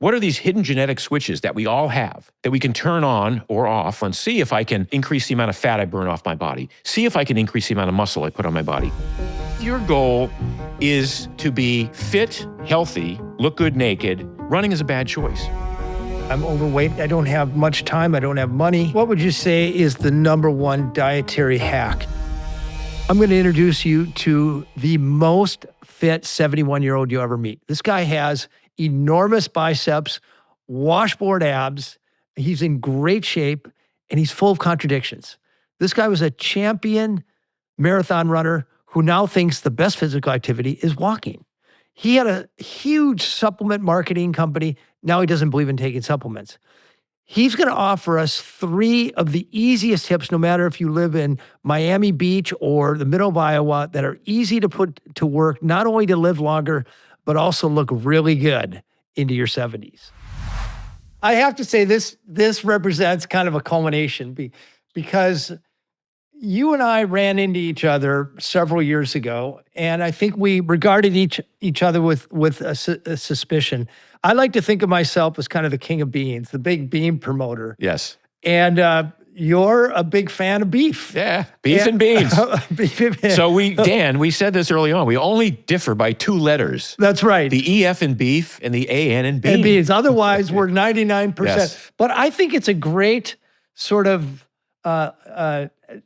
What are these hidden genetic switches that we all have that we can turn on or off and see if I can increase the amount of fat I burn off my body, see if I can increase the amount of muscle I put on my body. If your goal is to be fit, healthy, look good naked, running is a bad choice. I'm overweight. I don't have much time. I don't have money. What would you say is the #1 dietary hack? I'm going to introduce you to the most fit 71-year-old you'll ever meet. This guy has enormous biceps, washboard abs. He's in great shape, and he's full of contradictions. This guy was a champion marathon runner who now thinks the best physical activity is walking. He had a huge supplement marketing company. Now he doesn't believe in taking supplements. He's going to offer us 3 of the easiest tips, no matter if you live in Miami Beach or the middle of Iowa, that are easy to put to work, not only to live longer, but also look really good into your 70s. I have to say this represents kind of a culmination because you and I ran into each other several years ago, and I think we regarded each other with a suspicion. I like to think of myself as kind of the king of beans, the big bean promoter. Yes. And you're a big fan of beef. Yeah, beef and beans. So we said this early on, we only differ by 2 letters. That's right. The EF in beef and the AN in beans. And beans. Otherwise, we're 99%. Yes. But I think it's a great sort of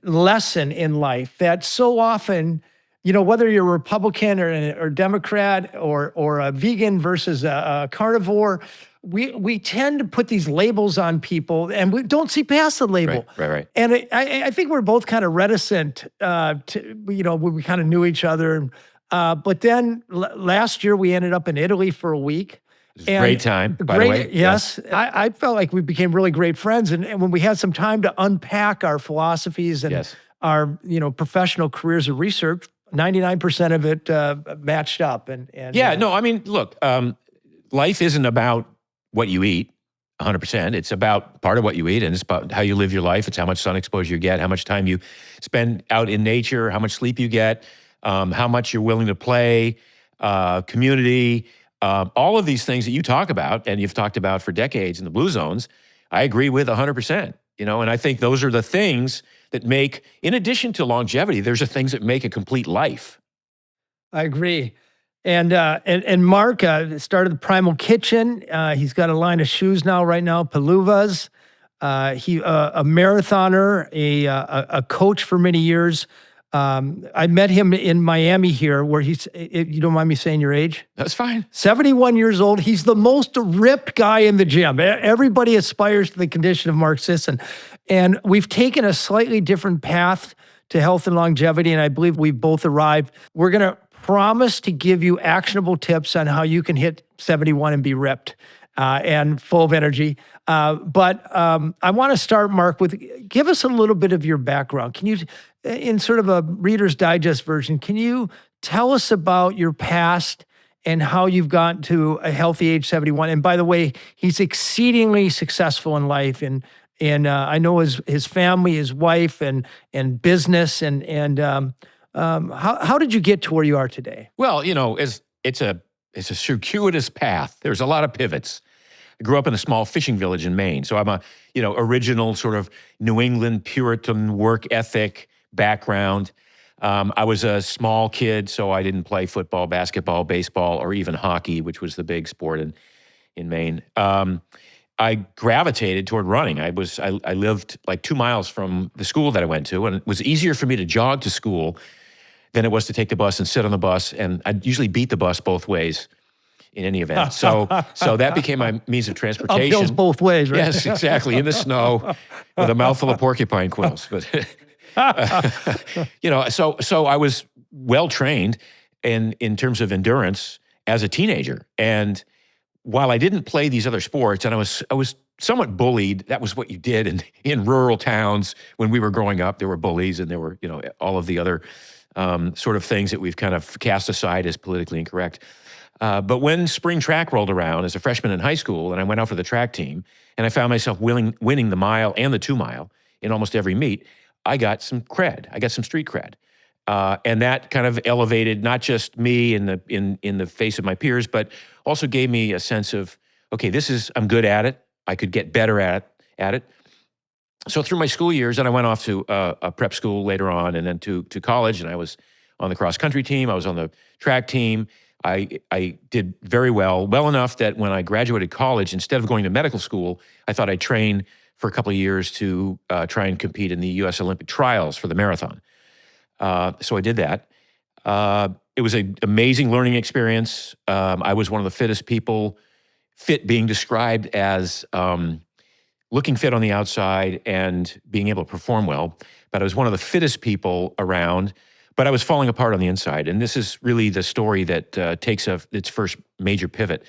lesson in life that so often, you know, whether you're a Republican or Democrat or a vegan versus a carnivore, we tend to put these labels on people and we don't see past the label. Right. And I think we're both kind of reticent to, you know, when we kind of knew each other. But then last year we ended up in Italy for a week. Great time, by the way. Yes. I felt like we became really great friends. And when we had some time to unpack our philosophies and our, you know, professional careers of research, 99% of it matched up. No, I mean, look, life isn't about what you eat 100%. It's about part of what you eat, and it's about how you live your life. It's how much sun exposure you get, how much time you spend out in nature, how much sleep you get, how much you're willing to play, community, all of these things that you talk about and you've talked about for decades in the Blue Zones, I agree with 100%. You know, and I think those are the things that make, in addition to longevity, there's the things that make a complete life. I agree. And Mark started the Primal Kitchen. He's got a line of shoes right now, Paluvas. He a marathoner, a coach for many years. I met him in Miami here, where you don't mind me saying your age? That's fine. 71 years old. He's the most ripped guy in the gym. Everybody aspires to the condition of Mark Sisson. And we've taken a slightly different path to health and longevity, and I believe we've both arrived. We're going to promise to give you actionable tips on how you can hit 71 and be ripped and full of energy. But I want to start, Mark, with give us a little bit of your background. Can you, in sort of a Reader's Digest version, can you tell us about your past and how you've gotten to a healthy age 71? And by the way, he's exceedingly successful in life, and I know his family, his wife, and business, and how did you get to where you are today? Well, you know, it's a circuitous path. There's a lot of pivots. I grew up in a small fishing village in Maine, so I'm a original sort of New England Puritan work ethic background. I was a small kid, so I didn't play football, basketball, baseball, or even hockey, which was the big sport in Maine. I gravitated toward running. I lived like 2 miles from the school that I went to, and it was easier for me to jog to school than it was to take the bus and sit on the bus, and I'd usually beat the bus both ways in any event. So that became my means of transportation. Uphills both ways, right? Yes, exactly, in the snow with a mouthful of porcupine quills. But so I was well trained in terms of endurance as a teenager, and while I didn't play these other sports, and I was somewhat bullied. That was what you did in rural towns when we were growing up. There were bullies, and there were all of the other sort of things that we've kind of cast aside as politically incorrect. But when spring track rolled around as a freshman in high school, and I went out for the track team, and I found myself winning the mile and the 2 mile in almost every meet, I got some cred. I got some street cred. And that kind of elevated not just me in the face of my peers, but also gave me a sense of okay, I'm good at it. I could get better at it. So through my school years, and I went off to a prep school later on, and then to college, and I was on the cross country team. I was on the track team. I did very well enough that when I graduated college, instead of going to medical school, I thought I'd train for a couple of years to try and compete in the U.S. Olympic trials for the marathon. So I did that. It was an amazing learning experience. I was one of the fittest people, fit being described as looking fit on the outside and being able to perform well. But I was one of the fittest people around, but I was falling apart on the inside. And this is really the story that takes its first major pivot.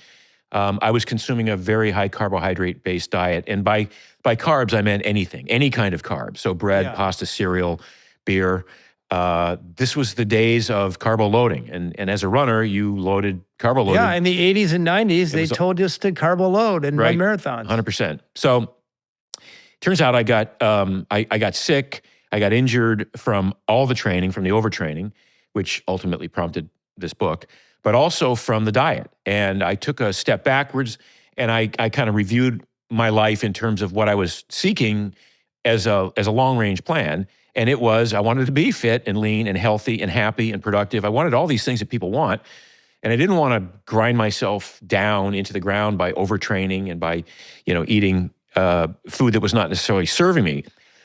I was consuming a very high carbohydrate-based diet. And by carbs, I meant anything, any kind of carbs. So bread, pasta, cereal, beer. This was the days of carbo loading. And as a runner, you loaded carbo loading. Yeah, in the 80s and 90s, they told us to carbo load and run marathons. 100%. So turns out I got sick. I got injured from all the training, from the overtraining, which ultimately prompted this book, but also from the diet. And I took a step backwards, and I kind of reviewed my life in terms of what I was seeking as a long-range plan. And it was, I wanted to be fit and lean and healthy and happy and productive. I wanted all these things that people want. And I didn't want to grind myself down into the ground by overtraining and by, eating food that was not necessarily serving me.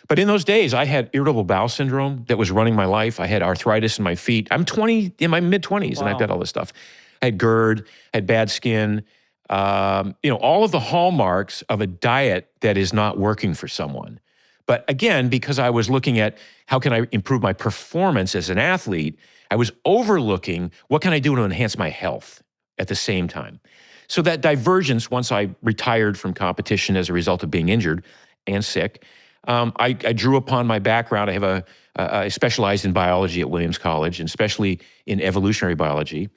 But in those days, I had irritable bowel syndrome that was running my life. I had arthritis in my feet. I'm in my mid-20s, and I've got all this stuff. I had GERD, had bad skin, all of the hallmarks of a diet that is not working for someone. But again, because I was looking at how can I improve my performance as an athlete, I was overlooking what can I do to enhance my health at the same time. So that divergence, once I retired from competition as a result of being injured and sick, I drew upon my background. I specialized in biology at Williams College, and especially in evolutionary biology.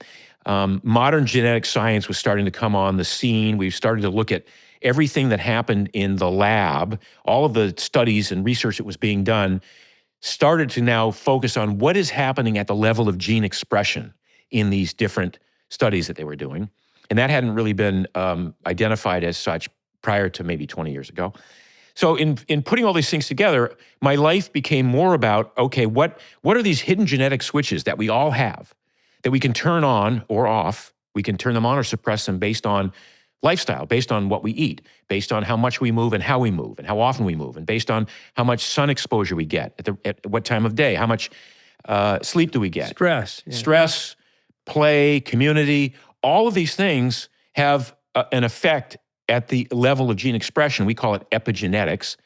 Modern genetic science was starting to come on the scene. We started to look at everything that happened in the lab. All of the studies and research that was being done started to now focus on what is happening at the level of gene expression in these different studies that they were doing. And that hadn't really been identified as such prior to maybe 20 years ago. So in putting all these things together, my life became more about, okay, what are these hidden genetic switches that we all have that we can turn on or off? We can turn them on or suppress them based on lifestyle, based on what we eat, based on how much we move and how often we move, and based on how much sun exposure we get at what time of day, how much sleep do we get? Stress, play, community, all of these things have an effect at the level of gene expression. We call it epigenetics.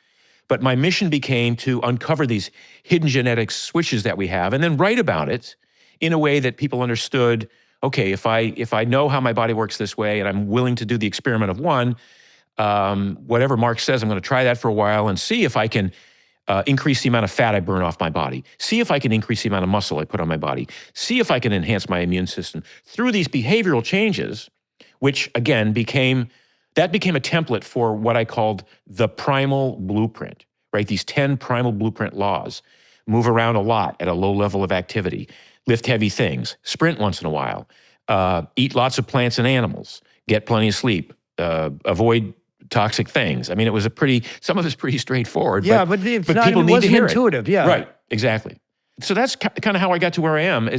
But my mission became to uncover these hidden genetic switches that we have and then write about it in a way that people understood, okay, if I know how my body works this way and I'm willing to do the experiment of one, whatever Mark says, I'm going to try that for a while and see if I can increase the amount of fat I burn off my body, see if I can increase the amount of muscle I put on my body, see if I can enhance my immune system through these behavioral changes, which again became a template for what I called the primal blueprint, right? These 10 primal blueprint laws. Move around a lot at a low level of activity, lift heavy things, sprint once in a while, eat lots of plants and animals, get plenty of sleep, avoid toxic things. I mean, some of it's pretty straightforward. Yeah, but it wasn't intuitive. Yeah, right, exactly. So that's kind of how I got to where I am.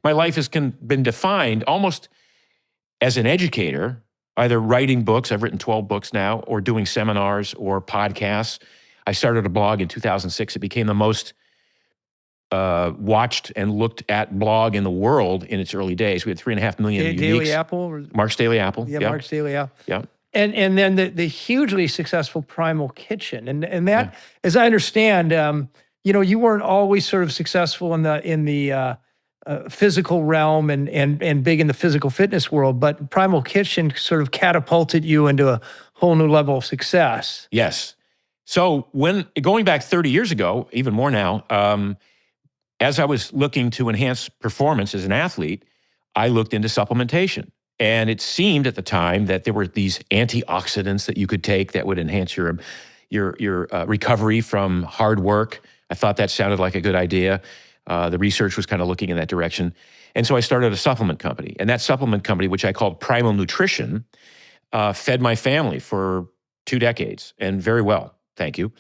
My life has been defined almost as an educator, either writing books, I've written 12 books now, or doing seminars or podcasts. I started a blog in 2006. It became the most watched and looked at blog in the world in its early days. We had 3.5 million uniques. Daily Apple? Mark's Daily Apple. Yeah, Mark's Daily Apple. Yeah. And then the hugely successful Primal Kitchen. And that, as I understand, you weren't always sort of successful in the physical realm and big in the physical fitness world, but Primal Kitchen sort of catapulted you into a whole new level of success. Yes. So going back 30 years ago, even more now, as I was looking to enhance performance as an athlete, I looked into supplementation. And it seemed at the time that there were these antioxidants that you could take that would enhance your recovery from hard work. I thought that sounded like a good idea. The research was kind of looking in that direction. And so I started a supplement company. And that supplement company, which I called Primal Nutrition, fed my family for 2 decades, and very well, thank you.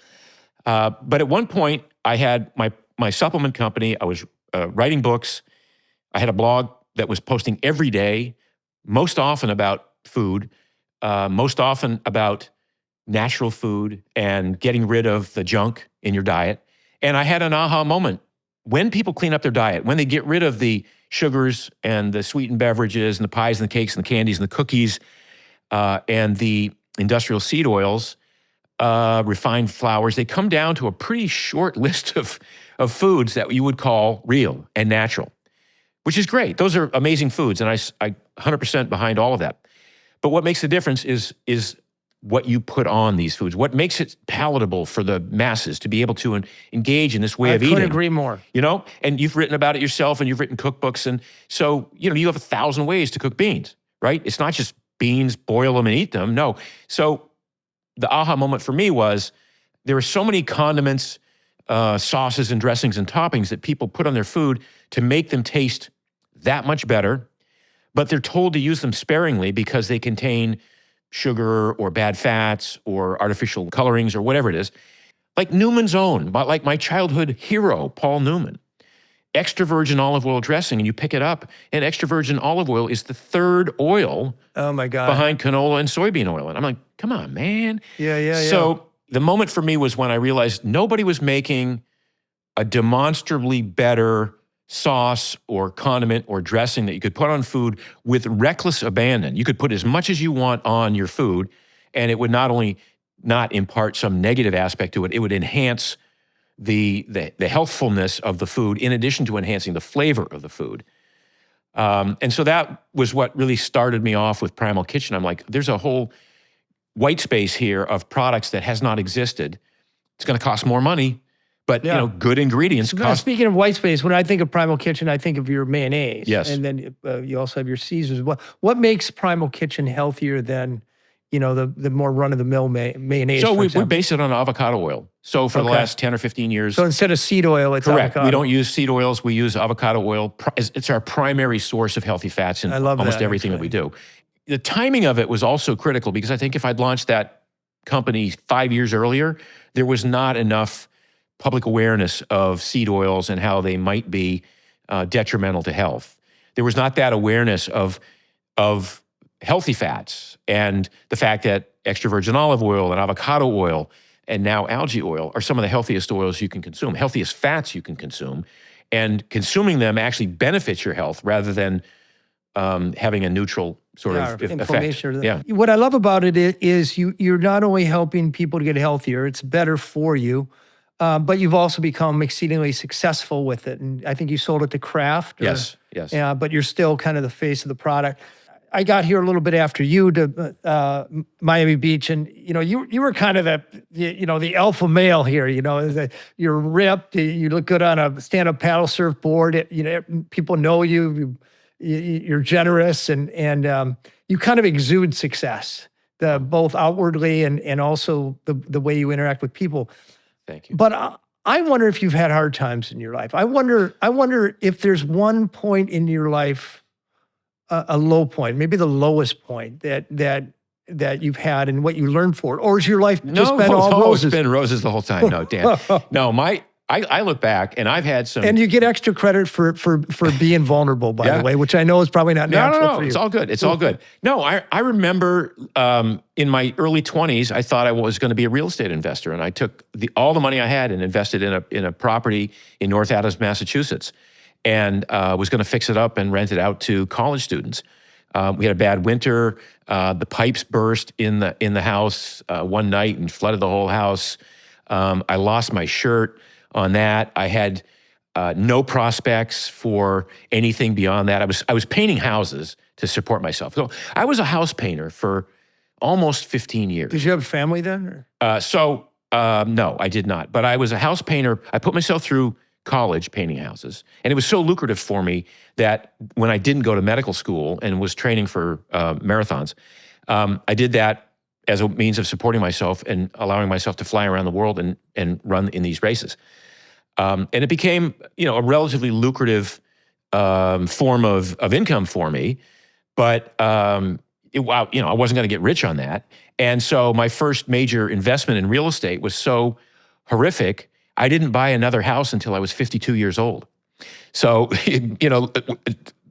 But at one point, I had my supplement company. I was writing books. I had a blog that was posting every day, most often about food, most often about natural food and getting rid of the junk in your diet. And I had an aha moment. When people clean up their diet, when they get rid of the sugars and the sweetened beverages and the pies and the cakes and the candies and the cookies and the industrial seed oils, refined flours, they come down to a pretty short list of foods that you would call real and natural, which is great. Those are amazing foods, and I 100% behind all of that. But what makes the difference is what you put on these foods, what makes it palatable for the masses to be able to engage in this way of eating. I couldn't agree more. You know, and you've written about it yourself, and you've written cookbooks, and so, you know, you have 1,000 ways to cook beans, right? It's not just beans, boil them and eat them, no. So the aha moment for me was there are so many condiments, sauces and dressings and toppings that people put on their food to make them taste that much better, but they're told to use them sparingly because they contain sugar or bad fats or artificial colorings or whatever it is. Like Newman's Own, like my childhood hero, Paul Newman. Extra virgin olive oil dressing, and you pick it up, and extra virgin olive oil is the third oil behind canola and soybean oil. And I'm like, come on, man. Yeah. So the moment for me was when I realized nobody was making a demonstrably better sauce or condiment or dressing that you could put on food with reckless abandon. You could put as much as you want on your food, and it would not only not impart some negative aspect to it, it would enhance the healthfulness of the food in addition to enhancing the flavor of the food. And so that was what really started me off with Primal Kitchen. I'm like, there's a whole white space here of products that has not existed. It's going to cost more money, but you know, good ingredients cost. Speaking of white space, when I think of Primal Kitchen, I think of your mayonnaise. Yes. And then you also have your Caesars. What makes Primal Kitchen healthier than, you know, the more run-of-the-mill mayonnaise? So we base it on avocado oil. So for the last 10 or 15 years. So instead of seed oil, it's correct. avocado. We don't use seed oils. We use avocado oil. It's our primary source of healthy fats in almost everything that we do. The timing of it was also critical because I think if I'd launched that company 5 years earlier, there was not enough public awareness of seed oils and how they might be detrimental to health. There was not that awareness of healthy fats and the fact that extra virgin olive oil and avocado oil and now algae oil are some of the healthiest oils you can consume, healthiest fats you can consume, and consuming them actually benefits your health rather than having a neutral sort of inflammation. effect. What I love about it is you're not only helping people to get healthier, it's better for you, but you've also become exceedingly successful with it. And I think you sold it to Kraft. Yes. Yeah, but you're still kind of the face of the product. I got here a little bit after you to Miami Beach, and you know you were kind of the alpha male here. You know, you're ripped, you look good on a stand-up paddle surfboard. You know, people know you. You're generous, and you kind of exude success, both outwardly and also the way you interact with people. Thank you. But I wonder if you've had hard times in your life. I wonder if there's one point in your life, a low point, maybe the lowest point that you've had and what you learned for it, or has your life just been all roses? It's been roses the whole time. No, Dan. No, I look back and I've had some. And you get extra credit for being vulnerable, by the way, which I know is probably not natural for you. It's all good. It's all good. No, I remember in my early 20s, I thought I was going to be a real estate investor, and I took all the money I had and invested in a property in North Adams, Massachusetts, and was going to fix it up and rent it out to college students. We had a bad winter. The pipes burst in the house one night and flooded the whole house. I lost my shirt on that. I had no prospects for anything beyond that. I was painting houses to support myself. So I was a house painter for almost 15 years. Did you have a family then? No, I did not. But I was a house painter. I put myself through college painting houses. And it was so lucrative for me that when I didn't go to medical school and was training for marathons, I did that as a means of supporting myself and allowing myself to fly around the world and run in these races. And it became, a relatively lucrative form of income for me. But wow, I wasn't going to get rich on that. And so my first major investment in real estate was so horrific, I didn't buy another house until I was 52 years old. So,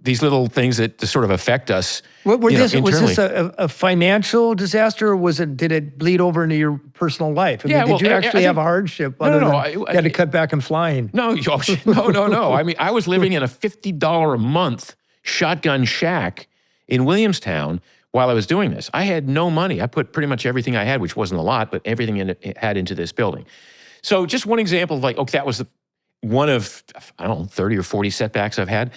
these little things that sort of affect us. Was internally. this a financial disaster, or did it bleed over into your personal life? Did you actually have a hardship? You had to cut back on flying. No. I mean, I was living in a $50 a month shotgun shack in Williamstown while I was doing this. I had no money. I put pretty much everything I had, which wasn't a lot, but everything it had into this building. So just one example of that was one of, 30 or 40 setbacks I've had.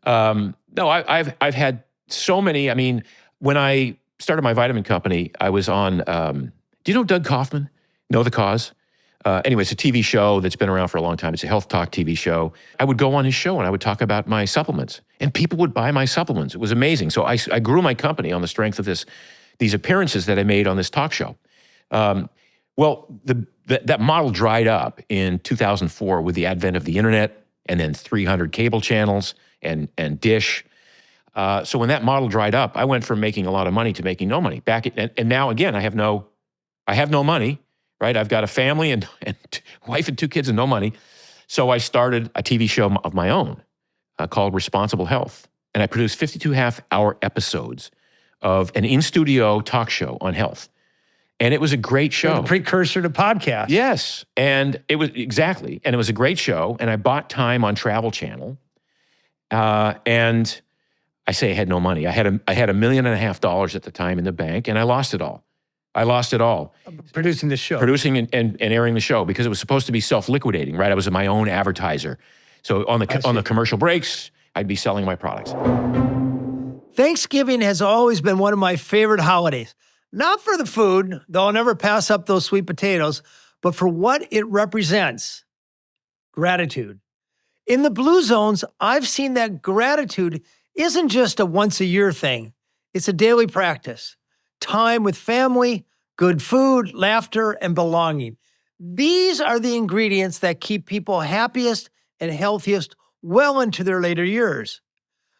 No, I've had so many. I mean, when I started my vitamin company, I was on, do you know Doug Kaufman? Know The Cause? Anyway, it's a TV show that's been around for a long time. It's a health talk TV show. I would go on his show and I would talk about my supplements, and people would buy my supplements. It was amazing. So I grew my company on the strength of these appearances that I made on this talk show. Well, that model dried up in 2004 with the advent of the internet, and then 300 cable channels and Dish. So when that model dried up, I went from making a lot of money to making no money. And now again, I have no money, right? I've got a family and wife and 2 kids and no money. So I started a TV show of my own called Responsible Health. And I produced 52 half-hour episodes of an in-studio talk show on health. And it was a great show. The precursor to podcast. Yes. And it was exactly. And it was a great show. And I bought time on Travel Channel. And I say I had no money. I had $1.5 million at the time in the bank, and I lost it all. Producing the show. Producing and airing the show, because it was supposed to be self-liquidating, right? I was my own advertiser. So on the commercial breaks, I'd be selling my products. Thanksgiving has always been one of my favorite holidays. Not for the food, though I'll never pass up those sweet potatoes, but for what it represents: gratitude. In the Blue Zones, I've seen that gratitude isn't just a once-a-year thing. It's a daily practice. Time with family, good food, laughter, and belonging. These are the ingredients that keep people happiest and healthiest well into their later years.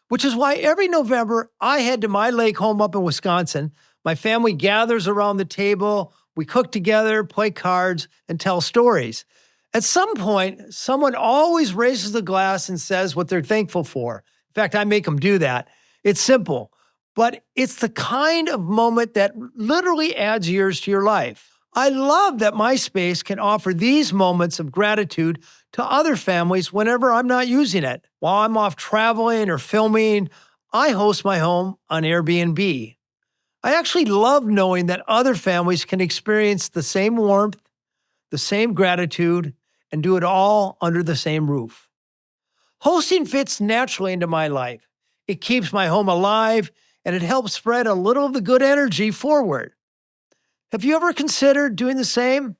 Which is why every November, I head to my lake home up in Wisconsin. My family gathers around the table, we cook together, play cards, and tell stories. At some point, someone always raises the glass and says what they're thankful for. In fact, I make them do that. It's simple, but it's the kind of moment that literally adds years to your life. I love that my space can offer these moments of gratitude to other families whenever I'm not using it. While I'm off traveling or filming, I host my home on Airbnb. I actually love knowing that other families can experience the same warmth, the same gratitude, and do it all under the same roof. Hosting fits naturally into my life. It keeps my home alive, and it helps spread a little of the good energy forward. Have you ever considered doing the same?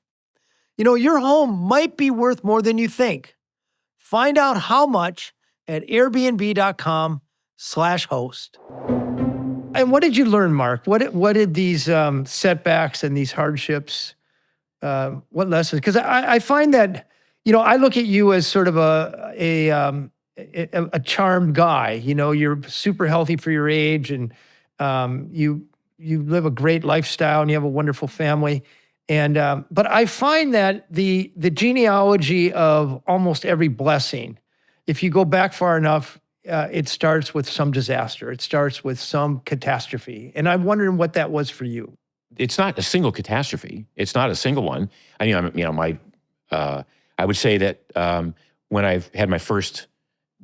Your home might be worth more than you think. Find out how much at airbnb.com/host. And what did you learn, Mark? What did these setbacks and these hardships, what lessons? Because I find that, I look at you as sort of a charmed guy. You're super healthy for your age, and you live a great lifestyle, and you have a wonderful family. And but I find that the genealogy of almost every blessing, if you go back far enough, it starts with some disaster. It starts with some catastrophe. And I'm wondering what that was for you. It's not a single catastrophe. It's not a single one. I would say that when I had my first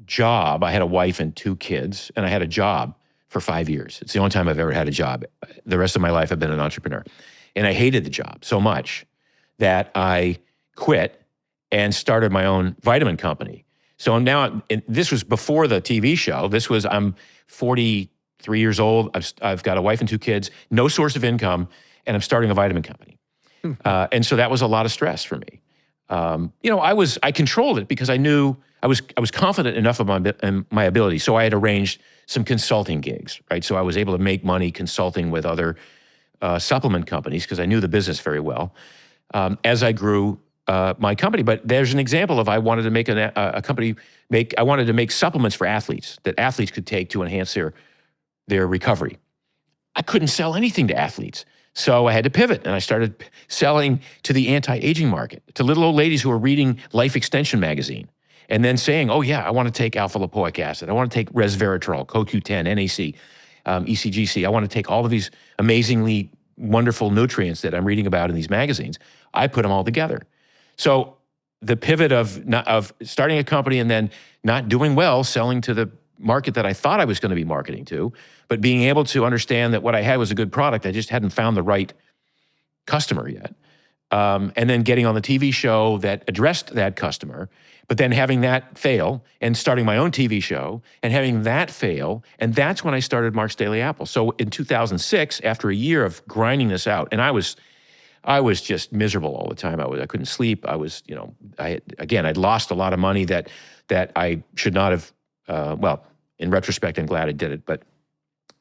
job, I had a wife and 2 kids, and I had a job for 5 years. It's the only time I've ever had a job. The rest of my life, I've been an entrepreneur. And I hated the job so much that I quit and started my own vitamin company. So now, this was before the TV show. I'm 43 years old. I've got a wife and 2 kids, no source of income, and I'm starting a vitamin company. And so that was a lot of stress for me. I controlled it because I knew I was confident enough of my ability. So I had arranged some consulting gigs, right? So I was able to make money consulting with other supplement companies because I knew the business very well as I grew my company. But there's an example of I wanted to make I wanted to make supplements for athletes that athletes could take to enhance their recovery. I couldn't sell anything to athletes. So I had to pivot, and I started selling to the anti-aging market, to little old ladies who are reading Life Extension magazine, and then saying, oh yeah, I want to take alpha-lipoic acid. I want to take resveratrol, CoQ10, NAC, ECGC. I want to take all of these amazingly wonderful nutrients that I'm reading about in these magazines. I put them all together. So the pivot of starting a company and then not doing well, selling to the market that I thought I was going to be marketing to, but being able to understand that what I had was a good product. I just hadn't found the right customer yet. And then getting on the TV show that addressed that customer, but then having that fail and starting my own TV show and having that fail. And that's when I started Mark's Daily Apple. So in 2006, after a year of grinding this out, and I was just miserable all the time. I couldn't sleep. I'd lost a lot of money that I should not have, well, in retrospect, I'm glad I did it, but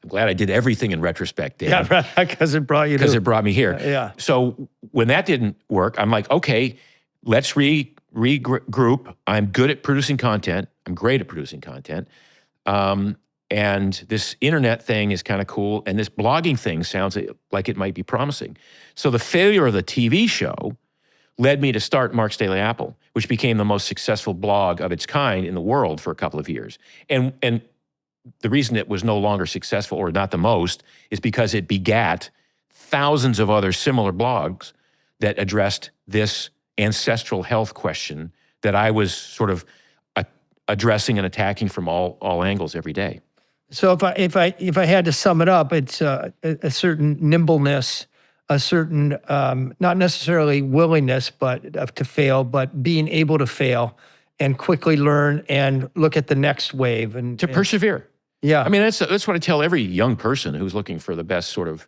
I'm glad I did everything in retrospect, Dan. Yeah, because it brought you because it brought me here. Yeah. So when that didn't work, I'm like, okay, let's regroup. I'm good at producing content. I'm great at producing content. And this internet thing is kind of cool. And this blogging thing sounds like it might be promising. So the failure of the TV show led me to start Mark's Daily Apple, which became the most successful blog of its kind in the world for a couple of years. And the reason it was no longer successful, or not the most, is because it begat thousands of other similar blogs that addressed this ancestral health question that I was sort of addressing and attacking from all angles every day. So if I had to sum it up, it's a certain nimbleness, a certain not necessarily willingness, but to fail, but being able to fail and quickly learn and look at the next wave and to persevere. Yeah, I mean that's what I tell every young person who's looking for the best sort of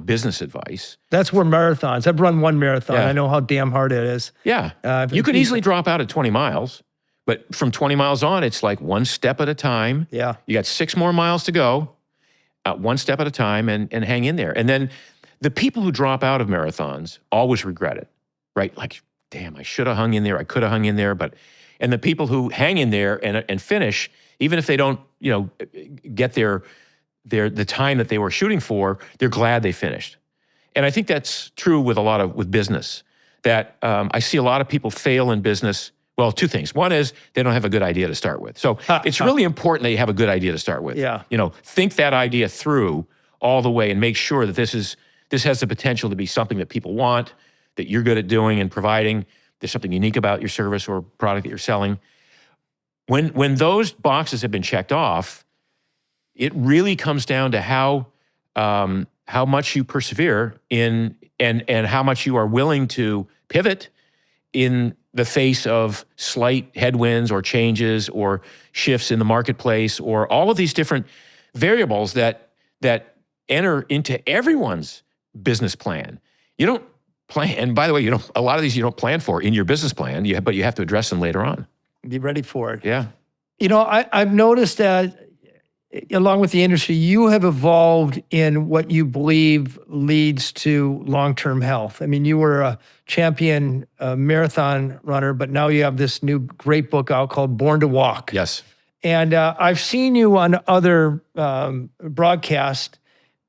business advice. That's where marathons. I've run one marathon. Yeah. I know how damn hard it is. Yeah, you could easily drop out at 20 miles. But from 20 miles on, it's like one step at a time. Yeah. You got 6 more miles to go, one step at a time, and hang in there. And then the people who drop out of marathons always regret it, right? Like, damn, I should have hung in there. I could have hung in there. And the people who hang in there and finish, even if they don't, get the time that they were shooting for, they're glad they finished. And I think that's true with business. That I see a lot of people fail in business. Well, 2 things. One is they don't have a good idea to start with. So it's really important that you have a good idea to start with. Yeah. Think that idea through all the way and make sure that this has the potential to be something that people want, that you're good at doing and providing. There's something unique about your service or product that you're selling. When those boxes have been checked off, it really comes down to how much you persevere in and how much you are willing to pivot in the face of slight headwinds or changes or shifts in the marketplace or all of these different variables that enter into everyone's business plan. You don't plan, and by the way, a lot of these you don't plan for in your business plan, but you have to address them later on. Be ready for it. Yeah. I've noticed that along with the industry, you have evolved in what you believe leads to long-term health. I mean, you were a champion marathon runner, but now you have this new great book out called Born to Walk. Yes. And I've seen you on other broadcasts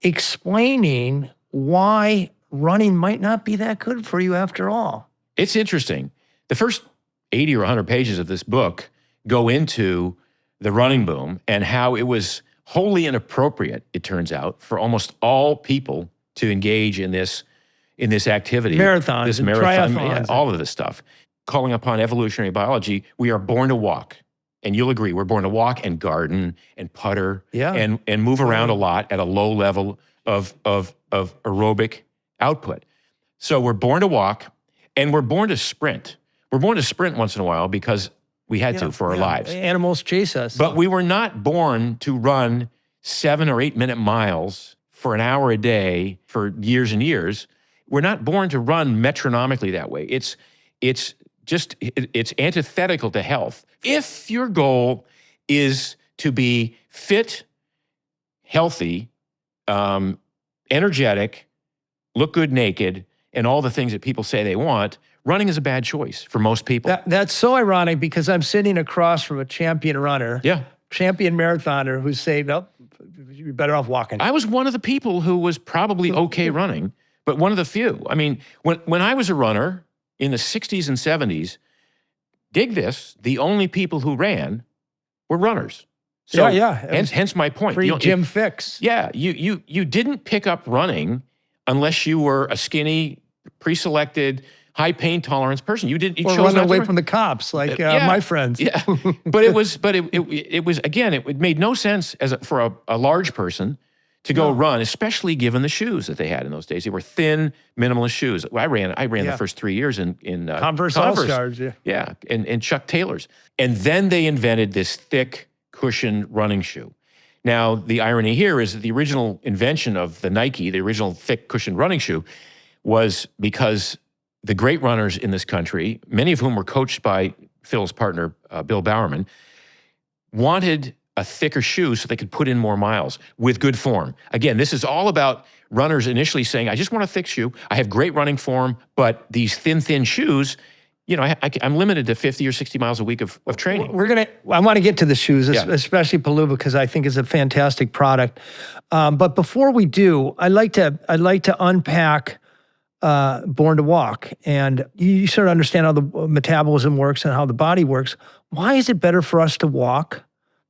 explaining why running might not be that good for you after all. It's interesting. The first 80 or 100 pages of this book go into the running boom and how it was wholly inappropriate, it turns out, for almost all people to engage in this activity. Marathons, this and marathon, triathlons. all of this stuff. Calling upon evolutionary biology, we are born to walk. And you'll agree, we're born to walk and garden and putter and move around a lot at a low level of aerobic output. So we're born to walk and we're born to sprint. We're born to sprint once in a while because we had to for our lives. Animals chase us. But we were not born to run 7 or 8 minute miles for an hour a day for years and years. We're not born to run metronomically that way. It's antithetical to health. If your goal is to be fit, healthy, energetic, look good naked, and all the things that people say they want, running is a bad choice for most people. That's so ironic because I'm sitting across from a champion runner, champion marathoner who's saying, nope, you're better off walking. I was one of the people who was probably okay running, but one of the few. I mean, when I was a runner in the 60s and 70s, dig this, the only people who ran were runners. So hence my point. Pre-gym fix. Yeah, you didn't pick up running unless you were a skinny, pre-selected, high pain tolerance person. You chose run not away to from the cops, like my friends. Yeah, but it was again, it made no sense for a large person to go run, especially given the shoes that they had in those days. They were thin, minimalist shoes. I ran the first 3 years in Converse All-Stars, and Chuck Taylors. And then they invented this thick, cushioned running shoe. Now, the irony here is that the original invention of the Nike, the original thick, cushioned running shoe, was because the great runners in this country, many of whom were coached by Phil's partner, Bill Bowerman, wanted a thicker shoe so they could put in more miles with good form. Again, this is all about runners initially saying, I just want a thick shoe. I have great running form, but these thin shoes, I'm limited to 50 or 60 miles a week of training. I want to get to the shoes, especially Palooza, because I think it's a fantastic product. But before we do, I'd like to unpack Born to Walk, and you sort of understand how the metabolism works and how the body works. Why is it better for us to walk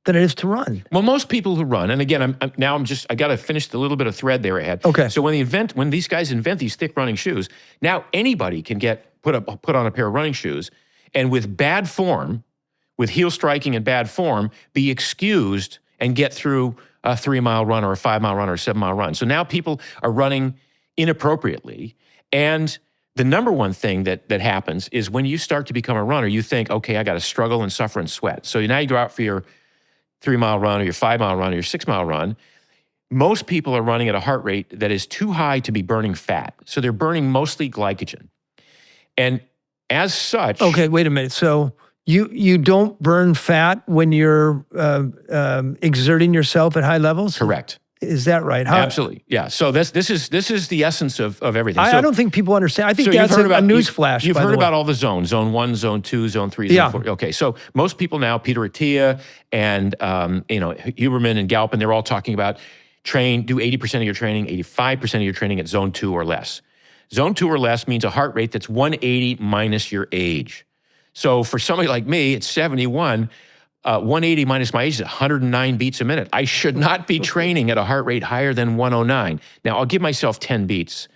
than it is to run? Well, most people who run, and again, I got to finish the little bit of thread there I had. Okay. So when these guys invent these thick running shoes, now anybody can put on a pair of running shoes, and with bad form, with heel striking and bad form, be excused and get through a 3-mile run or a 5-mile run or a 7-mile run. So now people are running inappropriately. And the number one thing that happens is when you start to become a runner, you think, okay, I got to struggle and suffer and sweat. So now you go out for your 3-mile run or your 5-mile run or your 6-mile run. Most people are running at a heart rate that is too high to be burning fat. So they're burning mostly glycogen. And as such... Okay, wait a minute. So you don't burn fat when you're exerting yourself at high levels? Correct. Is that right? Absolutely, yeah. So this is the essence of everything. I don't think people understand. I think that's a newsflash. You've heard about all the zones: Zone 1, Zone 2, Zone 3, Zone 4. Okay, so most people now, Peter Attia and Huberman and Galpin, they're all talking about do 80% of your training, 85% of your training at Zone 2 or less. Zone 2 or less means a heart rate that's 180 minus your age. So for somebody like me, it's 71. 180 minus my age is 109 beats a minute. I should not be training at a heart rate higher than 109. Now, I'll give myself 10 beats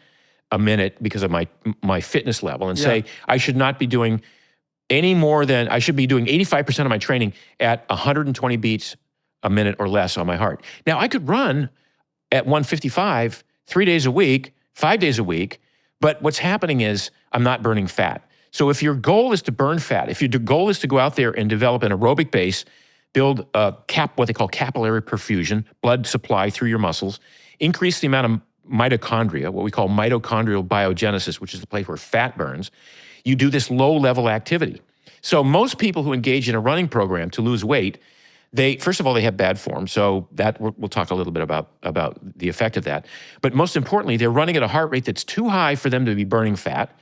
a minute because of my fitness level and say I should not be doing any more than, I should be doing 85% of my training at 120 beats a minute or less on my heart. Now, I could run at 155 3 days a week, 5 days a week, but what's happening is I'm not burning fat. So if your goal is to burn fat, if your goal is to go out there and develop an aerobic base, build what they call capillary perfusion, blood supply through your muscles, increase the amount of mitochondria, what we call mitochondrial biogenesis, which is the place where fat burns, you do this low-level activity. So most people who engage in a running program to lose weight, first of all, they have bad form. So that we'll talk a little bit about the effect of that. But most importantly, they're running at a heart rate that's too high for them to be burning fat.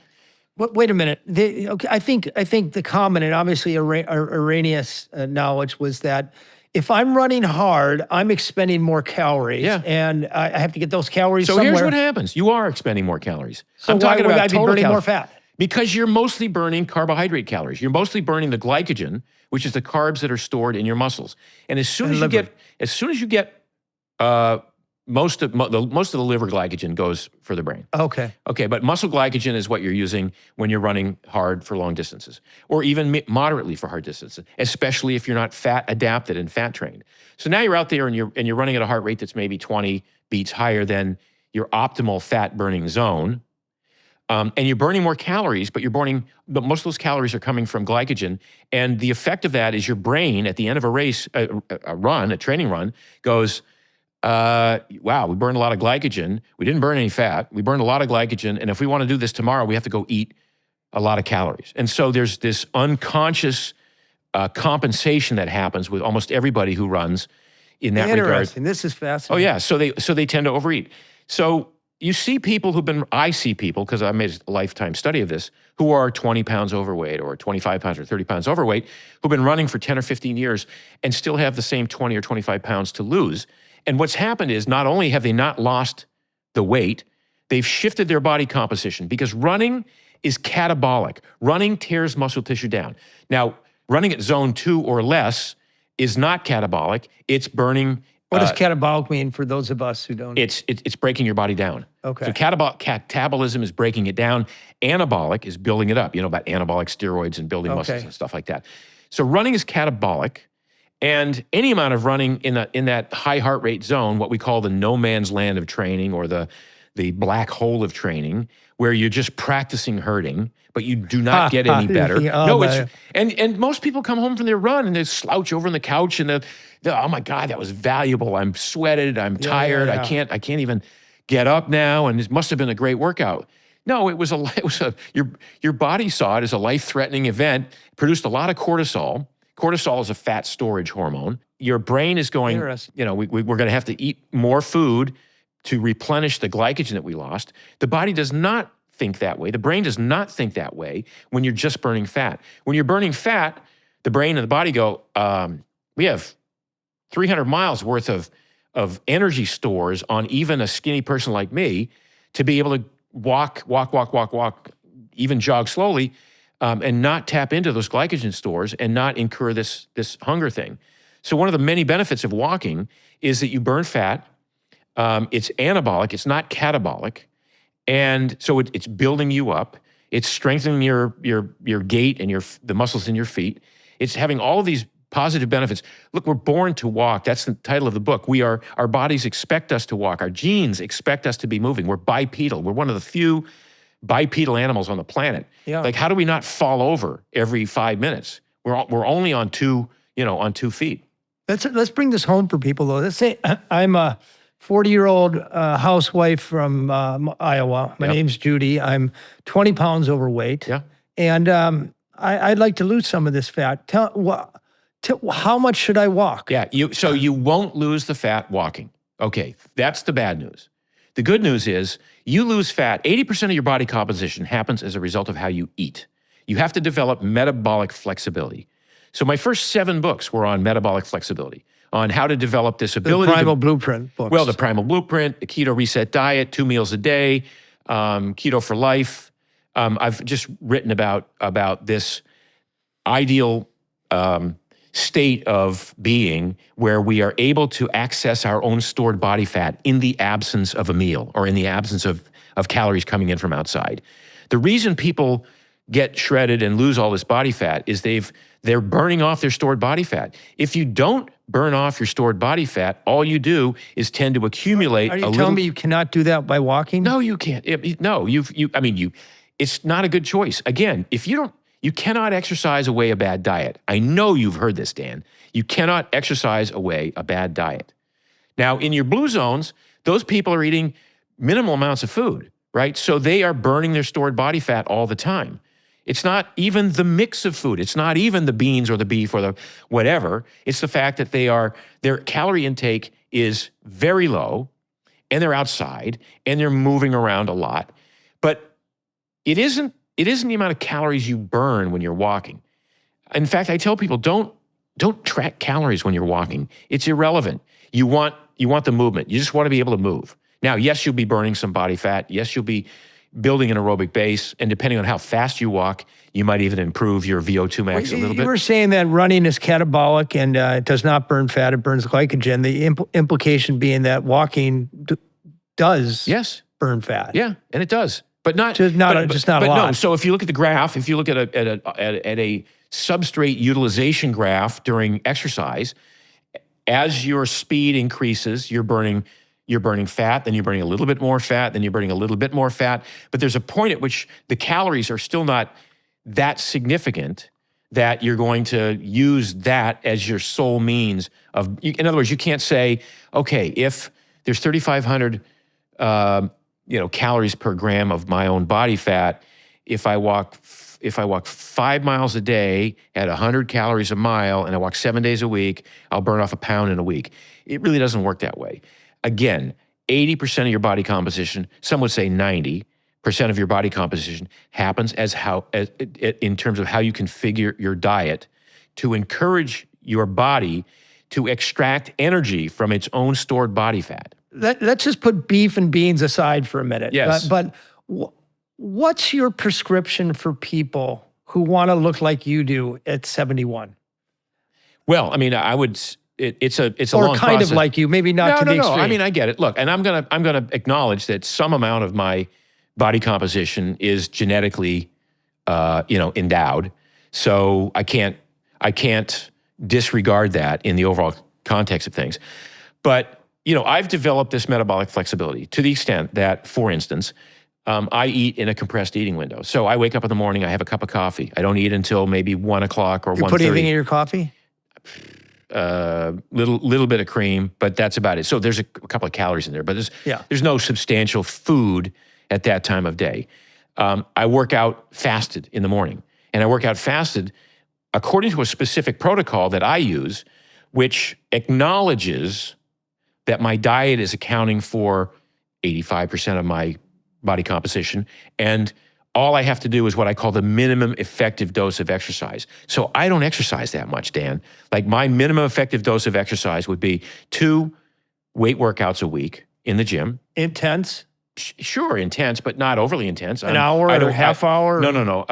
Wait a minute. I think the common and obviously erroneous knowledge was that if I'm running hard, I'm expending more calories, and I have to get those calories somewhere. So here's what happens: you are expending more calories. So I'm talking about I be burning more fat? Because you're mostly burning carbohydrate calories. You're mostly burning the glycogen, which is the carbs that are stored in your muscles. And as soon as you get most of the liver glycogen goes for the brain. Okay. Okay, but muscle glycogen is what you're using when you're running hard for long distances, or even moderately for hard distances, especially if you're not fat adapted and fat trained. So now you're out there and you're running at a heart rate that's maybe 20 beats higher than your optimal fat burning zone, and you're burning more calories, but most of those calories are coming from glycogen, and the effect of that is your brain at the end of a race, a training run, goes, wow, we burned a lot of glycogen. We didn't burn any fat. We burned a lot of glycogen. And if we want to do this tomorrow, we have to go eat a lot of calories. And so there's this unconscious compensation that happens with almost everybody who runs in that regard. Interesting. This is fascinating. Oh, yeah. So they tend to overeat. So you see people I see people, because I made a lifetime study of this, who are 20 pounds overweight or 25 pounds or 30 pounds overweight, who've been running for 10 or 15 years and still have the same 20 or 25 pounds to lose. And what's happened is not only have they not lost the weight, they've shifted their body composition because running is catabolic. Running tears muscle tissue down. Now, running at zone 2 or less is not catabolic. It's burning. What does catabolic mean for those of us who don't? It's breaking your body down. Okay. So catabolism is breaking it down. Anabolic is building it up. You know about anabolic steroids and building muscles and stuff like that. So running is catabolic, and any amount of running in that high heart rate zone, what we call the no man's land of training or the black hole of training, where you're just practicing hurting, but you do not get any better. And most people come home from their run and they slouch over on the couch and they're, oh my God, that was valuable. I'm sweated. I'm tired. I can't even get up now. And it must have been a great workout. No, it was your body saw it as a life-threatening event. It produced a lot of cortisol. Cortisol is a fat storage hormone. Your brain is going, we're going to have to eat more food to replenish the glycogen that we lost. The body does not think that way. The brain does not think that way when you're just burning fat. When you're burning fat, the brain and the body go, we have 300 miles worth of energy stores on even a skinny person like me to be able to walk, even jog slowly, and not tap into those glycogen stores and not incur this hunger thing. So one of the many benefits of walking is that you burn fat. It's anabolic, it's not catabolic. And so it's building you up. It's strengthening your gait and the muscles in your feet. It's having all of these positive benefits. Look, we're born to walk. That's the title of the book. Our bodies expect us to walk. Our genes expect us to be moving. We're bipedal. We're one of the few bipedal animals on the planet. Yeah. Like, how do we not fall over every 5 minutes? We're only on two feet. Let's bring this home for people, though. Let's say I'm a 40-year-old housewife from Iowa. My name's Judy. I'm 20 pounds overweight. Yeah. And I'd like to lose some of this fat. How much should I walk? Yeah. So you won't lose the fat walking. Okay. That's the bad news. The good news is you lose fat. 80% of your body composition happens as a result of how you eat. You have to develop metabolic flexibility. So my first 7 books were on metabolic flexibility, on how to develop this ability. The Primal Blueprint books. Well, the Primal Blueprint, the Keto Reset Diet, 2 meals a day, Keto for Life. I've just written about this ideal state of being where we are able to access our own stored body fat in the absence of a meal or in the absence of calories coming in from outside. The reason people get shredded and lose all this body fat is they're burning off their stored body fat. If you don't burn off your stored body fat, all you do is tend to accumulate. Are you telling me you cannot do that by walking? No, you can't. It's not a good choice. Again, you cannot exercise away a bad diet. I know you've heard this, Dan. You cannot exercise away a bad diet. Now, in your blue zones, those people are eating minimal amounts of food, right? So they are burning their stored body fat all the time. It's not even the mix of food. It's not even the beans or the beef or the whatever. It's the fact that their calorie intake is very low, and they're outside, and they're moving around a lot. But it isn't the amount of calories you burn when you're walking. In fact, I tell people, don't track calories when you're walking. It's irrelevant. You want the movement. You just want to be able to move. Now, yes, you'll be burning some body fat. Yes, you'll be building an aerobic base, and depending on how fast you walk, you might even improve your VO2 max a little bit. You were saying that running is catabolic and it does not burn fat, it burns glycogen. The implication being that walking does burn fat. Yeah, and it does, but not just not a lot. No, so if you look at the graph, if you look at a substrate utilization graph during exercise, as your speed increases, you're burning fat, then you're burning a little bit more fat, then you're burning a little bit more fat. But there's a point at which the calories are still not that significant that you're going to use that as your sole means of, in other words, you can't say, okay, if there's 3,500 calories per gram of my own body fat, if I walk 5 miles a day at 100 calories a mile and I walk 7 days a week, I'll burn off a pound in a week. It really doesn't work that way. Again, 80% of your body composition, some would say 90% of your body composition happens in terms of how you configure your diet to encourage your body to extract energy from its own stored body fat. Let's just put beef and beans aside for a minute. Yes. But what's your prescription for people who want to look like you do at 71? Well, I mean, I would. It's a Or long kind process. of like you, maybe not to the extreme. I mean, I get it. Look, and I'm gonna acknowledge that some amount of my body composition is genetically, endowed. So I can't disregard that in the overall context of things. But I've developed this metabolic flexibility to the extent that, for instance, I eat in a compressed eating window. So I wake up in the morning, I have a cup of coffee. I don't eat until maybe 1 o'clock or 1:30. You put anything in your coffee? Little bit of cream, but that's about it. So there's a couple of calories in there, but there's no substantial food at that time of day. I work out fasted in the morning, and I work out fasted according to a specific protocol that I use, which acknowledges that my diet is accounting for 85% of my body composition, and all I have to do is what I call the minimum effective dose of exercise. So I don't exercise that much, Dan. Like, my minimum effective dose of exercise would be 2 weight workouts a week in the gym. Intense? Sure, intense, but not overly intense. An hour or half hour? No.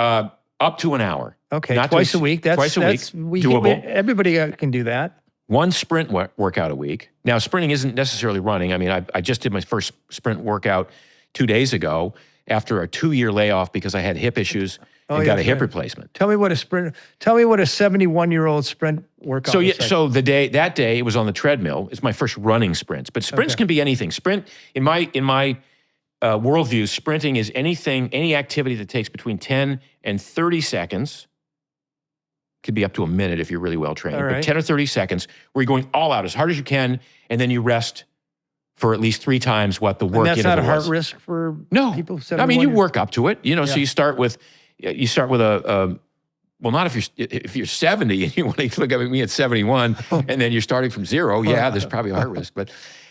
Up to an hour. Okay, twice a week. Twice a week, doable. Everybody can do that. 1 sprint workout a week. Now, sprinting isn't necessarily running. I mean, I just did my first sprint workout 2 days ago after a 2-year layoff because I had hip issues and got a hip replacement. Tell me what a 71-year-old sprint workout is like. So that day it was on the treadmill. It's my first running sprints, but sprints can be anything. Sprint in my worldview, sprinting is any activity that takes between 10 and 30 seconds. Could be up to a minute if you're really well trained, but 10 or 30 seconds where you're going all out as hard as you can, and then you rest for at least 3 times what the work interval was. And that's not a heart risk for people? I mean, you work up to it, so you start with a well, not if you're 70 and you want to look at me at 71 and then you're starting from 0. Yeah, there's probably a heart risk,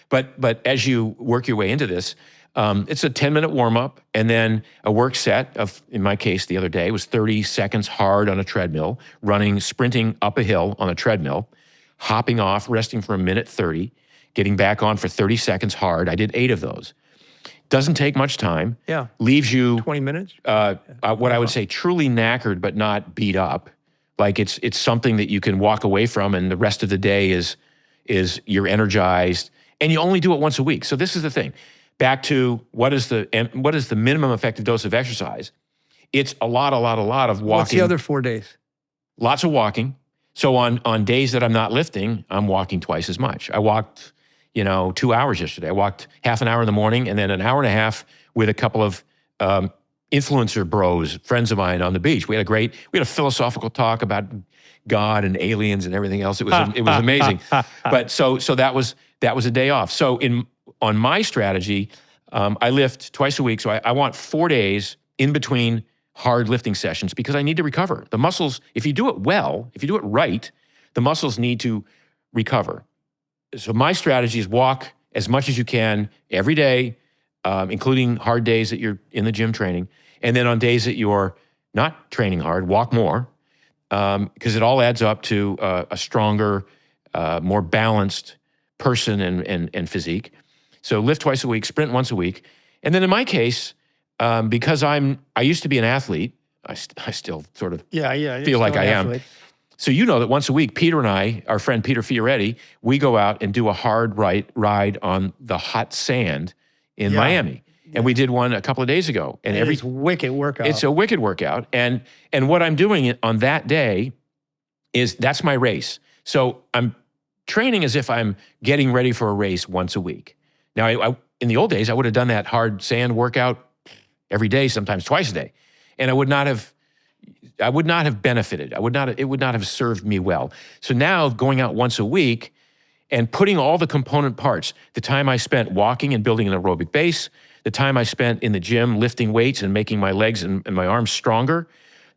but as you work your way into this, it's a 10-minute warm-up and then a work set of, in my case, the other day was 30 seconds hard on a treadmill, sprinting up a hill on a treadmill, hopping off, resting for a minute 30. Getting back on for 30 seconds hard. I did 8 of those. Doesn't take much time. Yeah. Leaves you 20 minutes. What I would say truly knackered, but not beat up. Like it's something that you can walk away from, and the rest of the day is you're energized, and you only do it once a week. So this is the thing. Back to what is the minimum effective dose of exercise? It's a lot of walking. What's the other 4 days? Lots of walking. So on days that I'm not lifting, I'm walking twice as much. I walked 2 hours yesterday. I walked half an hour in the morning and then an hour and a half with a couple of influencer bros, friends of mine, on the beach. We had a philosophical talk about God and aliens and everything else. It was amazing. But so that was a day off. So on my strategy, I lift twice a week. So I want 4 days in between hard lifting sessions because I need to recover. The muscles, if you do it well, if you do it right, the muscles need to recover. So my strategy is walk as much as you can every day, including hard days that you're in the gym training. And then on days that you're not training hard, walk more, because it all adds up to a stronger, more balanced person and physique. So lift twice a week, sprint once a week. And then in my case, because I used to be an athlete, I still sort of feel like I am. So you know that once a week, Peter and I, our friend Peter Fioretti, we go out and do a hard ride on the hot sand in Miami. And we did one a couple of days ago. And it's a wicked workout. It's a wicked workout. And what I'm doing on that day is that's my race. So I'm training as if I'm getting ready for a race once a week. Now, in the old days, I would have done that hard sand workout every day, sometimes twice a day. And I would not have benefited. It would not have served me well. So now going out once a week and putting all the component parts, the time I spent walking and building an aerobic base, the time I spent in the gym lifting weights and making my legs and my arms stronger,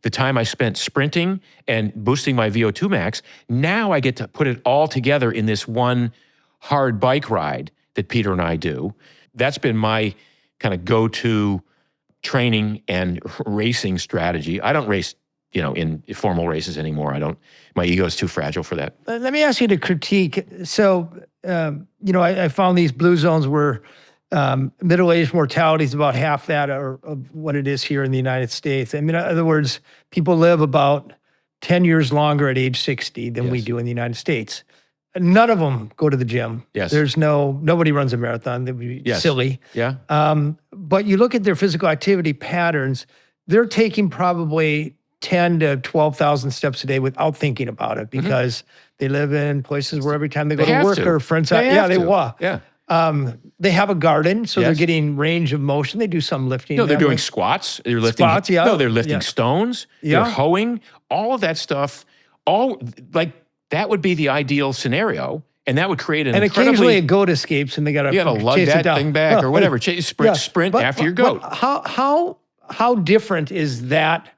the time I spent sprinting and boosting my VO2 max, now I get to put it all together in this one hard bike ride that Peter and I do. That's been my kind of go-to training and racing strategy. I don't race in formal races anymore. My ego is too fragile for that. Let me ask you to critique. So, I found these blue zones where middle-aged mortality is about half that of what it is here in the United States. I mean, in other words, people live about 10 years longer at age 60 than we do in the United States. None of them go to the gym. Yes. Nobody runs a marathon. That would be silly. Yeah. But you look at their physical activity patterns, they're taking probably 10 to 12,000 steps a day without thinking about it because they live in places where every time they go to work or friends out, they walk. Yeah. They have a garden, so they're getting range of motion. They do some lifting. No, they're doing squats. They're lifting squats. Yeah. No, they're lifting stones. Yeah. They're hoeing. All of that stuff. That would be the ideal scenario, and that would create an incredibly. Occasionally a goat escapes, and they got to lug that thing back or whatever. Sprint after your goat. How different is that?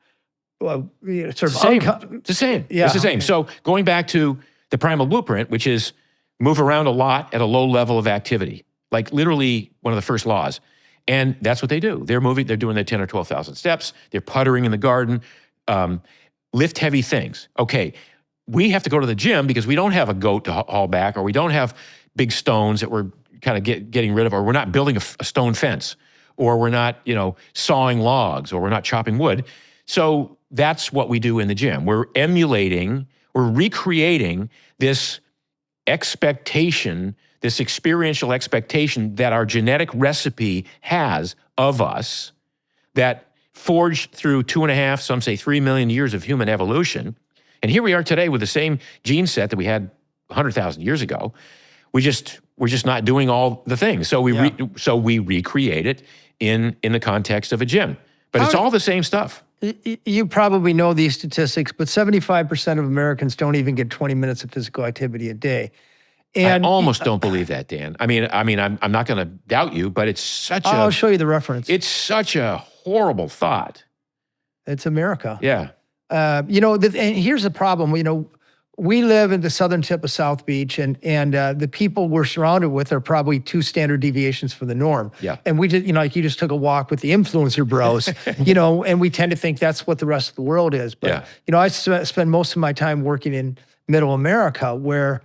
Sort of it's the same. Yeah. It's the same. So going back to the primal blueprint, which is move around a lot at a low level of activity, like literally one of the first laws. And that's what they do. They're moving, they're doing their 10 or 12,000 steps. They're puttering in the garden, lift heavy things. Okay, we have to go to the gym because we don't have a goat to haul back, or we don't have big stones that we're kind of getting rid of, or we're not building a stone fence, or we're not, sawing logs, or we're not chopping wood. So that's what we do in the gym. We're recreating this expectation, this experiential expectation that our genetic recipe has of us, that forged through 2.5, some say 3 million years of human evolution. And here we are today with the same gene set that we had 100,000 years ago. We're just not doing all the things. So we recreate it in the context of a gym. But it's all the same stuff. You probably know these statistics, but 75% of Americans don't even get 20 minutes of physical activity a day. And I almost don't believe that, Dan. I mean, I'm not going to doubt you, but it's such I'll show you the reference. It's such a horrible thought. It's America. Yeah. And here's the problem. We live in the southern tip of South Beach, and the people we're surrounded with are probably 2 standard deviations from the norm. Yeah. And we did, like you just took a walk with the influencer bros, and we tend to think that's what the rest of the world is. But, I spend most of my time working in middle America where,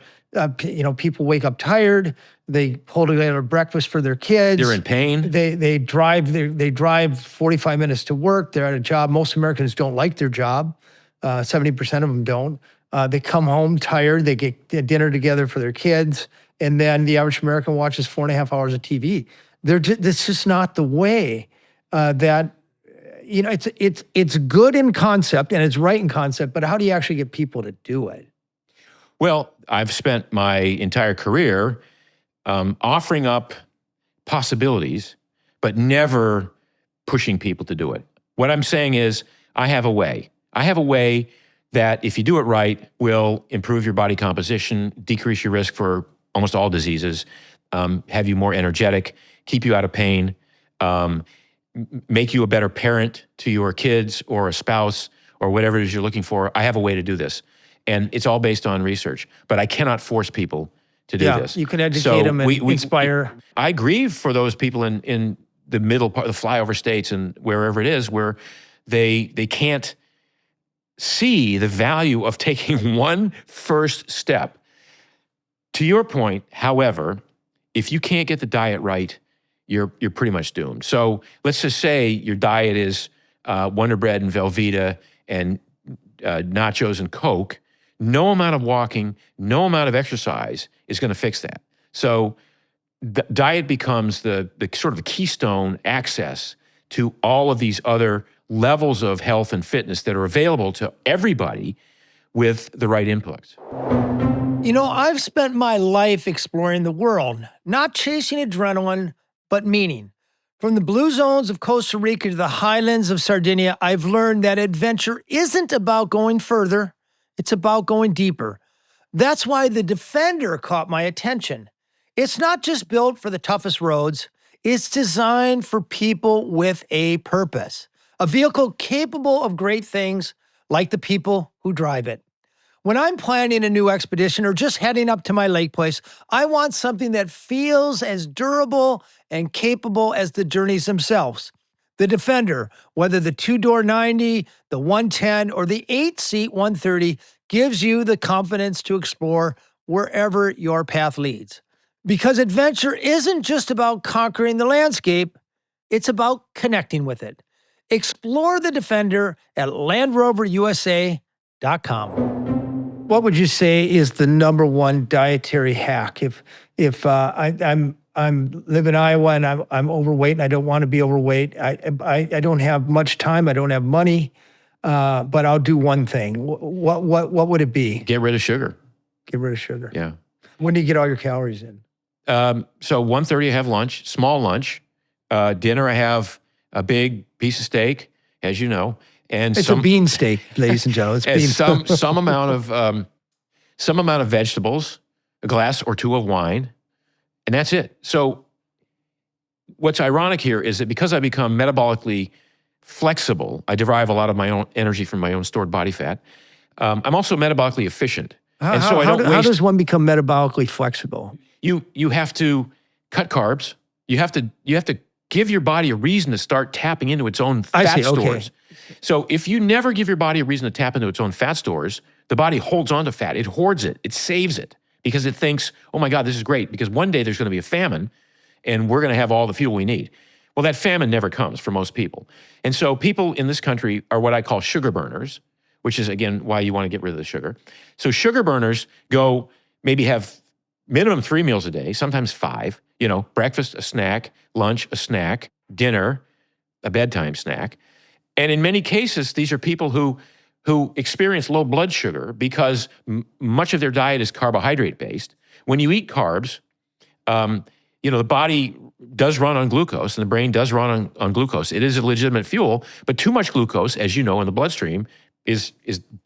people wake up tired, they pull together breakfast for their kids. They're in pain. They drive 45 minutes to work. They're at a job. Most Americans don't like their job. 70% of them don't. They come home tired. They get dinner together for their kids, and then the average American watches 4.5 hours of TV. This is not the way that. It's good in concept and it's right in concept, but how do you actually get people to do it? Well, I've spent my entire career offering up possibilities, but never pushing people to do it. What I'm saying is, I have a way. That if you do it right, will improve your body composition, decrease your risk for almost all diseases, have you more energetic, keep you out of pain, make you a better parent to your kids or a spouse or whatever it is you're looking for. I have a way to do this. And it's all based on research. But I cannot force people to do this. You can educate them and inspire. I grieve for those people in the middle part, the flyover states and wherever it is, where they can't see the value of taking one first step. To your point, however, if you can't get the diet right, you're pretty much doomed. So let's just say your diet is Wonder Bread and Velveeta and nachos and Coke. No amount of walking, no amount of exercise is going to fix that. So diet becomes the sort of the keystone access to all of these other levels of health and fitness that are available to everybody with the right inputs. I've spent my life exploring the world, not chasing adrenaline, but meaning. From the blue zones of Costa Rica to the highlands of Sardinia, I've learned that adventure isn't about going further, it's about going deeper. That's why the Defender caught my attention. It's not just built for the toughest roads, it's designed for people with a purpose. A vehicle capable of great things like the people who drive it. When I'm planning a new expedition or just heading up to my lake place, I want something that feels as durable and capable as the journeys themselves. The Defender, whether the two-door 90, the 110, or the 8-seat 130, gives you the confidence to explore wherever your path leads. Because adventure isn't just about conquering the landscape, it's about connecting with it. Explore the Defender at LandRoverUSA.com. What would you say is the number one dietary hack? If I'm live in Iowa and I'm overweight and I don't want to be overweight. I don't have much time. I don't have money, but I'll do one thing. What would it be? Get rid of sugar. Get rid of sugar. Yeah. When do you get all your calories in? So 1:30 I have lunch, small lunch. Dinner I have a big piece of steak, as you know, and It's a bean steak, ladies and gentlemen. It's bean. some amount of vegetables, a glass or two of wine, and that's it. So what's ironic here is that because I become metabolically flexible, I derive a lot of my own energy from my own stored body fat. I'm also metabolically efficient. And so I don't waste. How does one become metabolically flexible? You have to cut carbs. You have to give your body a reason to start tapping into its own fat stores. So if you never give your body a reason to tap into its own fat stores, the body holds on to fat. It hoards it. It saves it because it thinks, oh my God, this is great because one day there's going to be a famine and we're going to have all the fuel we need. Well, that famine never comes for most people. And so people in this country are what I call sugar burners, which is, again, why you want to get rid of the sugar. So sugar burners go maybe have minimum 3 meals a day, sometimes 5, breakfast, a snack, lunch, a snack, dinner, a bedtime snack. And in many cases, these are people who experience low blood sugar because much of their diet is carbohydrate-based. When you eat carbs, the body does run on glucose and the brain does run on glucose. It is a legitimate fuel, but too much glucose, as you know, in the bloodstream is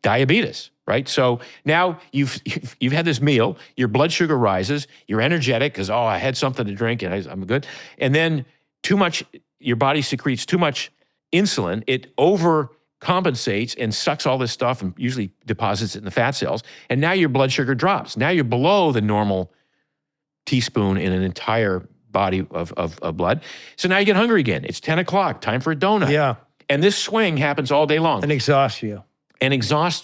diabetes, right? So now you've had this meal, your blood sugar rises, you're energetic because, I had something to drink and I'm good. And then your body secretes too much insulin, it overcompensates and sucks all this stuff and usually deposits it in the fat cells. And now your blood sugar drops. Now you're below the normal teaspoon in an entire body of blood. So now you get hungry again. It's 10 o'clock, time for a donut. Yeah. And this swing happens all day long. And exhaust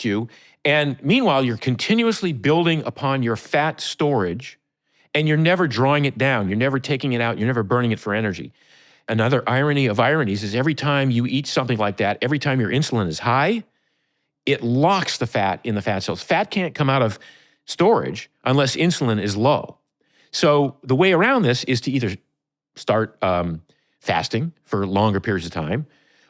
you. And meanwhile, you're continuously building upon your fat storage and you're never drawing it down. You're never taking it out. You're never burning it for energy. Another irony of ironies is every time you eat something like that, every time your insulin is high, it locks the fat in the fat cells. Fat can't come out of storage unless insulin is low. So the way around this is to either start fasting for longer periods of time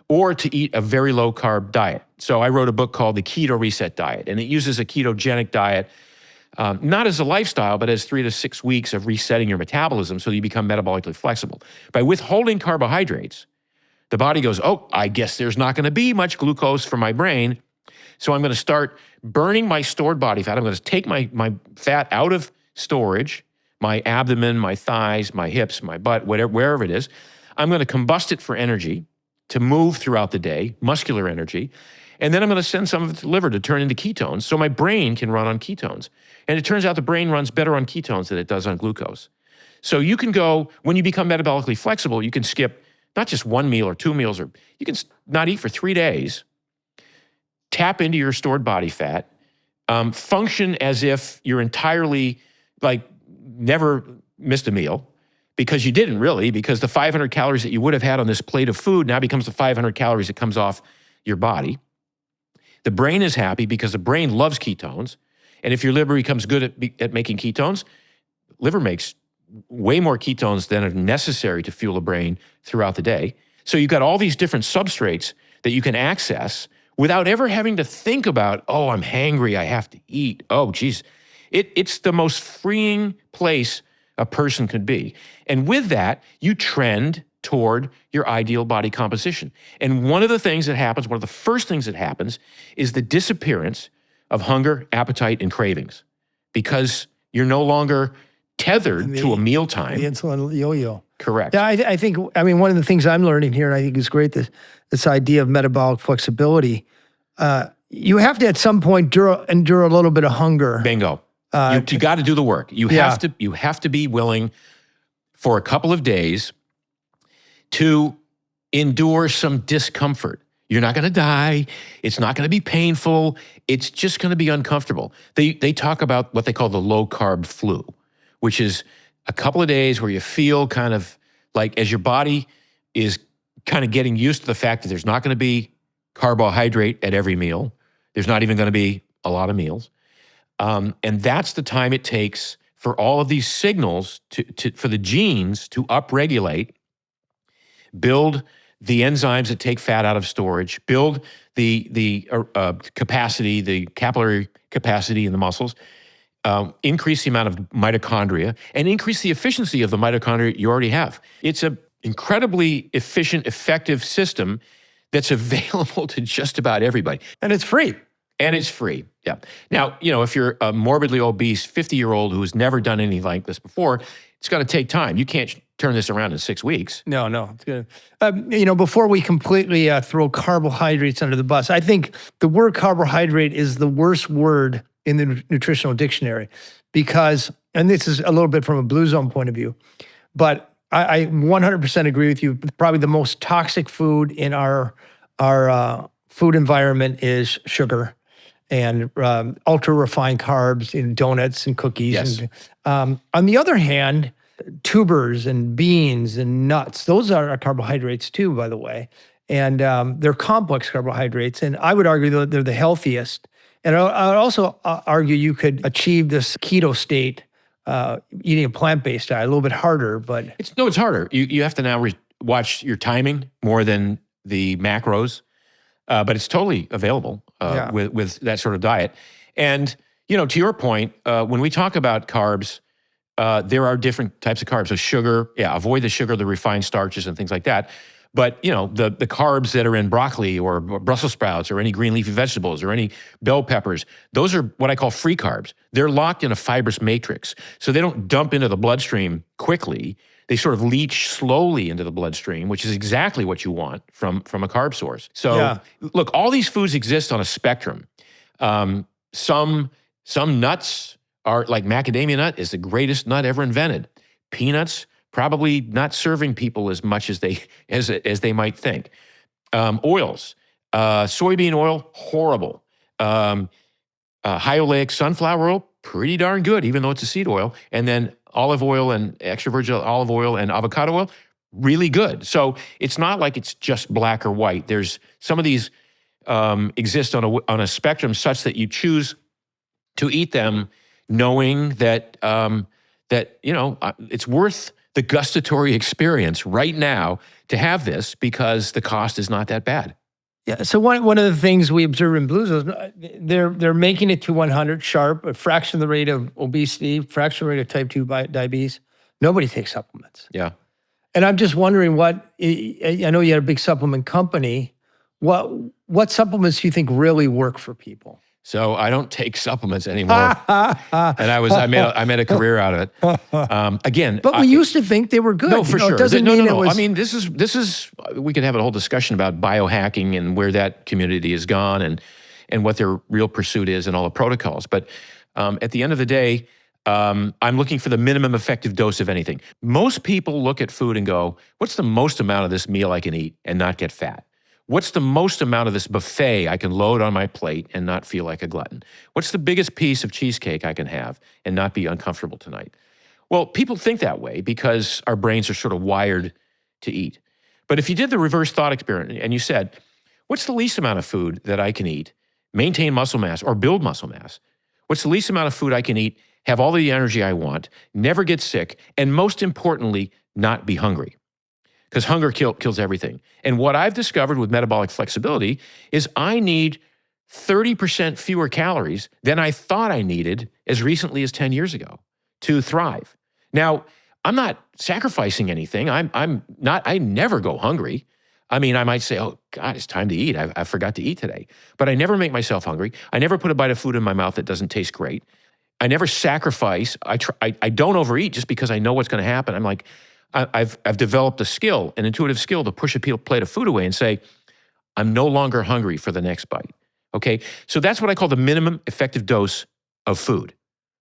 or to eat a very low-carb diet. So I wrote a book called The Keto Reset Diet, and it uses a ketogenic diet, not as a lifestyle, but as 3 to 6 weeks of resetting your metabolism so you become metabolically flexible. By withholding carbohydrates, the body goes, I guess there's not going to be much glucose for my brain, so I'm going to start burning my stored body fat. I'm going to take my fat out of storage, my abdomen, my thighs, my hips, my butt, wherever it is. I'm going to combust it for energy, to move throughout the day, muscular energy, and then I'm going to send some of it to the liver to turn into ketones so my brain can run on ketones. And it turns out the brain runs better on ketones than it does on glucose. So you can go, when you become metabolically flexible, you can skip not just 1 meal or 2 meals, or you can not eat for 3 days, tap into your stored body fat, function as if you're entirely, never missed a meal, because you didn't really, because the 500 calories that you would have had on this plate of food now becomes the 500 calories that comes off your body. The brain is happy because the brain loves ketones. And if your liver becomes good at making ketones, liver makes way more ketones than are necessary to fuel the brain throughout the day. So you've got all these different substrates that you can access without ever having to think about, I'm hangry, I have to eat. Oh, geez. It's the most freeing place a person could be. And with that, you trend toward your ideal body composition. And one of the things that happens, one of the first things that happens, is the disappearance of hunger, appetite, and cravings, because you're no longer tethered to a mealtime. The insulin yo-yo. Correct. Yeah, I think, one of the things I'm learning here, and I think is great, this idea of metabolic flexibility, you have to at some point endure a little bit of hunger. Bingo. You got to do the work. You have to be willing for a couple of days to endure some discomfort. You're not going to die. It's not going to be painful. It's just going to be uncomfortable. They talk about what they call the low-carb flu, which is a couple of days where you feel kind of like as your body is kind of getting used to the fact that there's not going to be carbohydrate at every meal. There's not even going to be a lot of meals. And that's the time it takes for all of these signals for the genes to upregulate, build the enzymes that take fat out of storage, build the capacity, the capillary capacity in the muscles, increase the amount of mitochondria, and increase the efficiency of the mitochondria you already have. It's an incredibly efficient, effective system that's available to just about everybody. And it's free. And it's free, yeah. Now, if you're a morbidly obese 50-year-old who has never done anything like this before, it's going to take time. You can't turn this around in 6 weeks. No, it's good. Before we completely throw carbohydrates under the bus, I think the word carbohydrate is the worst word in the nutritional dictionary because, and this is a little bit from a Blue Zone point of view, but I 100% agree with you. Probably the most toxic food in our food environment is sugar and ultra-refined carbs in donuts and cookies. Yes. And, on the other hand, tubers and beans and nuts, those are carbohydrates too, by the way. And they're complex carbohydrates. And I would argue that they're the healthiest. And I would also argue you could achieve this keto state eating a plant-based diet. A little bit harder, but... It's harder. You have to now watch your timing more than the macros. But it's totally available with that sort of diet. And, to your point, when we talk about carbs, there are different types of carbs. So sugar, avoid the sugar, the refined starches and things like that. But, the carbs that are in broccoli or Brussels sprouts or any green leafy vegetables or any bell peppers, those are what I call free carbs. They're locked in a fibrous matrix. So they don't dump into the bloodstream quickly. They sort of leach slowly into the bloodstream, which is exactly what you want from a carb source. So look, all these foods exist on a spectrum. Some nuts are like macadamia nut is the greatest nut ever invented. Peanuts probably not serving people as much as they might think. Oils, soybean oil, horrible. High oleic sunflower oil, pretty darn good, even though it's a seed oil. And then olive oil and extra virgin olive oil and avocado oil, really good. So it's not like it's just black or white. There's some of these exist on a spectrum such that you choose to eat them knowing that it's worth the gustatory experience right now to have this because the cost is not that bad. Yeah. So one of the things we observe in Blue Zones, they're making it to 100 sharp, a fraction of the rate of obesity, fraction of the rate of type 2 diabetes. Nobody takes supplements. Yeah. And I'm just wondering I know you had a bit supplement company. What supplements do you think really work for people? So I don't take supplements anymore, and I made a career out of it. Again, but we used to think they were good. No, for sure. It doesn't mean it was. I mean, this is. We could have a whole discussion about biohacking and where that community has gone and what their real pursuit is and all the protocols. But at the end of the day, I'm looking for the minimum effective dose of anything. Most people look at food and go, "What's the most amount of this meal I can eat and not get fat? What's the most amount of this buffet I can load on my plate and not feel like a glutton? What's the biggest piece of cheesecake I can have and not be uncomfortable tonight?" Well, people think that way because our brains are sort of wired to eat. But if you did the reverse thought experiment and you said, what's the least amount of food that I can eat, maintain muscle mass or build muscle mass? What's the least amount of food I can eat, have all the energy I want, never get sick, and most importantly, not be hungry? Because hunger kills everything. And what I've discovered with metabolic flexibility is I need 30% fewer calories than I thought I needed as recently as 10 years ago to thrive. Now, I'm not sacrificing anything. I never go hungry. I mean, I might say, oh God, it's time to eat. I forgot to eat today. But I never make myself hungry. I never put a bite of food in my mouth that doesn't taste great. I never sacrifice. I don't overeat just because I know what's going to happen. I'm like, I've developed a skill, an intuitive skill to push a plate of food away and say, I'm no longer hungry for the next bite, okay? So that's what I call the minimum effective dose of food.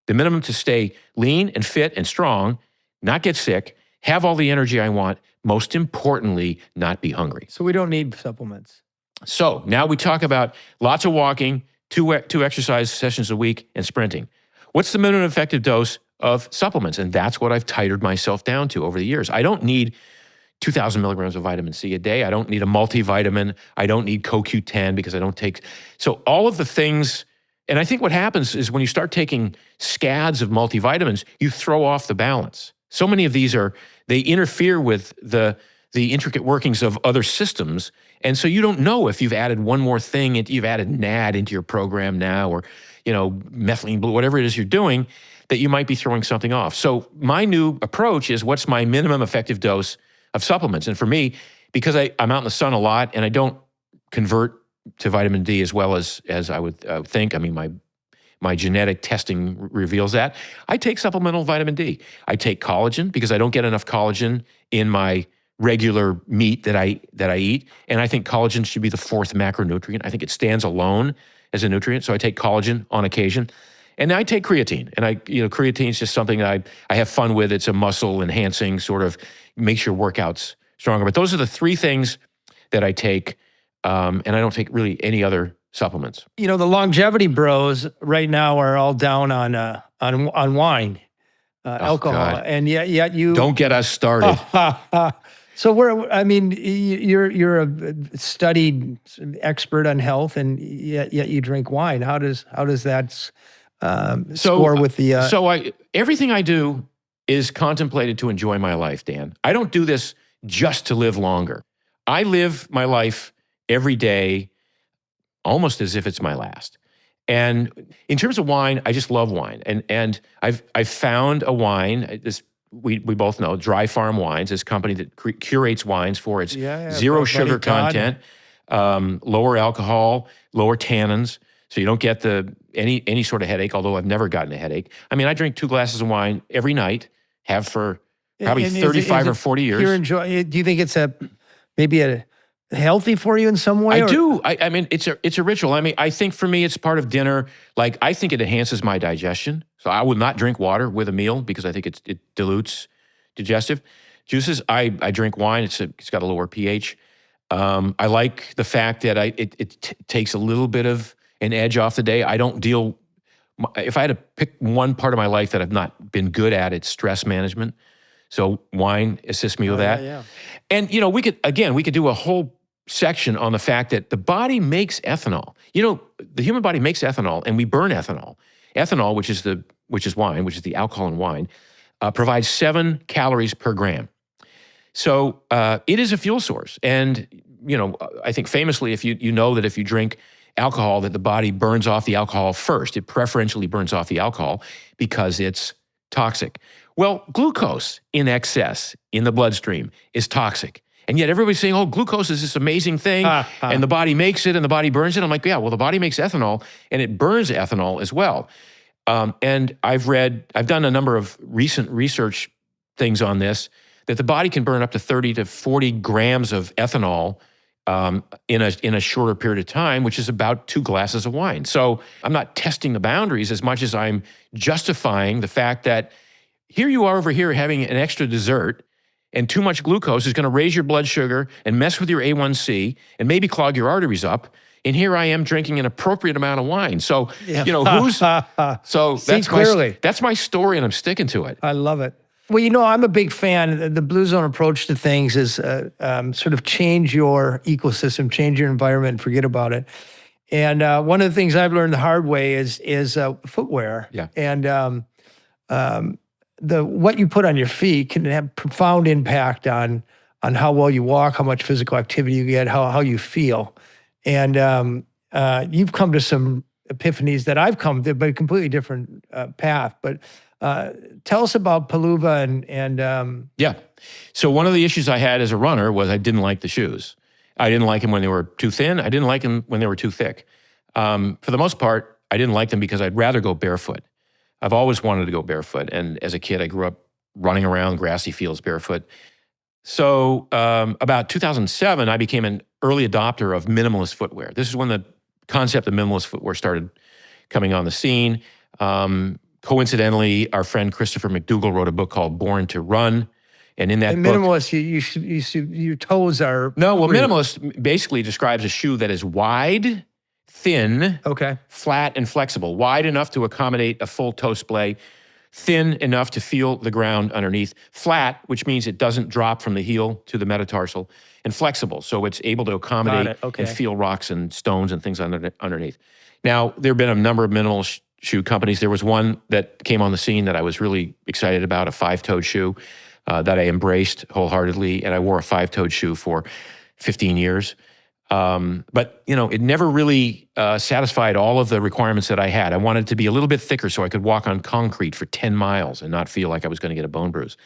The minimum to stay lean and fit and strong, not get sick, have all the energy I want, most importantly, not be hungry. So we don't need supplements. So now we talk about lots of walking, two exercise sessions a week, and sprinting. What's the minimum effective dose of supplements? And that's what I've tightened myself down to over the years. I don't need 2,000 milligrams of vitamin C a day. I don't need a multivitamin. I don't need CoQ10 because I don't take. So all of the things, and I think what happens is when you start taking scads of multivitamins, you throw off the balance. So many of these they interfere with the intricate workings of other systems. And so you don't know if you've added one more thing, you've added NAD into your program now, or, methylene blue, whatever it is you're doing, that you might be throwing something off. So my new approach is, what's my minimum effective dose of supplements? And for me, because I'm out in the sun a lot and I don't convert to vitamin D as well as I would think. I mean, my genetic testing reveals that. I take supplemental vitamin D. I take collagen because I don't get enough collagen in my regular meat that I eat. And I think collagen should be the fourth macronutrient. I think it stands alone as a nutrient. So I take collagen on occasion. And I take creatine. And creatine is just something I have fun with. It's a muscle enhancing, sort of makes your workouts stronger. But those are the three things that I take. And I don't take really any other supplements. The longevity bros right now are all down on wine, alcohol. God. And yet you don't get us started. So you're a studied expert on health, and yet you drink wine. How does that score with the? Everything I do is contemplated to enjoy my life, Dan. I don't do this just to live longer. I live my life every day almost as if it's my last. And in terms of wine, I just love wine. And I've found a wine. We both know Dry Farm Wines, this company that curates wines for its zero sugar content, lower alcohol, lower tannins, so you don't get any sort of headache, although I've never gotten a headache. I mean, I drink 2 glasses of wine every night, have for probably 35 or 40 years. Do you think it's maybe healthy for you in some way? I do. I mean, it's a ritual. I mean, I think for me, it's part of dinner. Like, I think it enhances my digestion. So I would not drink water with a meal because I think it dilutes digestive juices. I drink wine. It's got a lower pH. I like the fact that it takes a little bit of an edge off the day. I don't deal. If I had to pick one part of my life that I've not been good at, it's stress management. So wine assists me with that. Yeah. And we could do a whole section on the fact that the body makes ethanol. The human body makes ethanol, and we burn ethanol. Ethanol, which is wine, which is the alcohol in wine, provides 7 calories per gram. So it is a fuel source. And I think famously, if you know that if you drink alcohol, that the body burns off the alcohol first. It preferentially burns off the alcohol because it's toxic. Well, glucose in excess in the bloodstream is toxic. And yet everybody's saying, oh, glucose is this amazing thing, and the body makes it and the body burns it. I'm like, yeah, well, the body makes ethanol and it burns ethanol as well. And I've done a number of recent research things on this, that the body can burn up to 30 to 40 grams of ethanol in a shorter period of time, which is about 2 glasses of wine. So I'm not testing the boundaries as much as I'm justifying the fact that here you are over here having an extra dessert, and too much glucose is going to raise your blood sugar and mess with your A1C and maybe clog your arteries up. And here I am drinking an appropriate amount of wine. So, that's my story, and I'm sticking to it. I love it. Well, I'm a big fan. The Blue Zone approach to things is sort of change your ecosystem, change your environment, and forget about it. And one of the things I've learned the hard way is footwear. Yeah. And what you put on your feet can have profound impact on how well you walk, how much physical activity you get, how you feel. And you've come to some epiphanies that I've come to, but a completely different path. But tell us about Paluva and Yeah. So one of the issues I had as a runner was I didn't like the shoes. I didn't like them when they were too thin. I didn't like them when they were too thick. For the most part, I didn't like them because I'd rather go barefoot. I've always wanted to go barefoot. And as a kid, I grew up running around grassy fields barefoot. So about 2007, I became an early adopter of minimalist footwear. This is when the concept of minimalist footwear started coming on the scene. Coincidentally, our friend Christopher McDougall wrote a book called Born to Run. And in that And book, minimalist, your toes are no, well, free. minimalist basically describes a shoe that is wide, thin, Okay. flat, and flexible. Wide enough to accommodate a full toe splay, thin enough to feel the ground underneath, flat, which means it doesn't drop from the heel to the metatarsal, and flexible, so it's able to accommodate Okay. and feel rocks and stones and things underneath. Now, there have been a number of minimal shoe companies. There was one that came on the scene that I was really excited about, a five-toed shoe that I embraced wholeheartedly, and I wore a five-toed shoe for 15 years. But, you know, it never really satisfied all of the requirements that I had. I wanted it to be a little bit thicker so I could walk on concrete for 10 miles and not feel like I was going to get a bone bruise.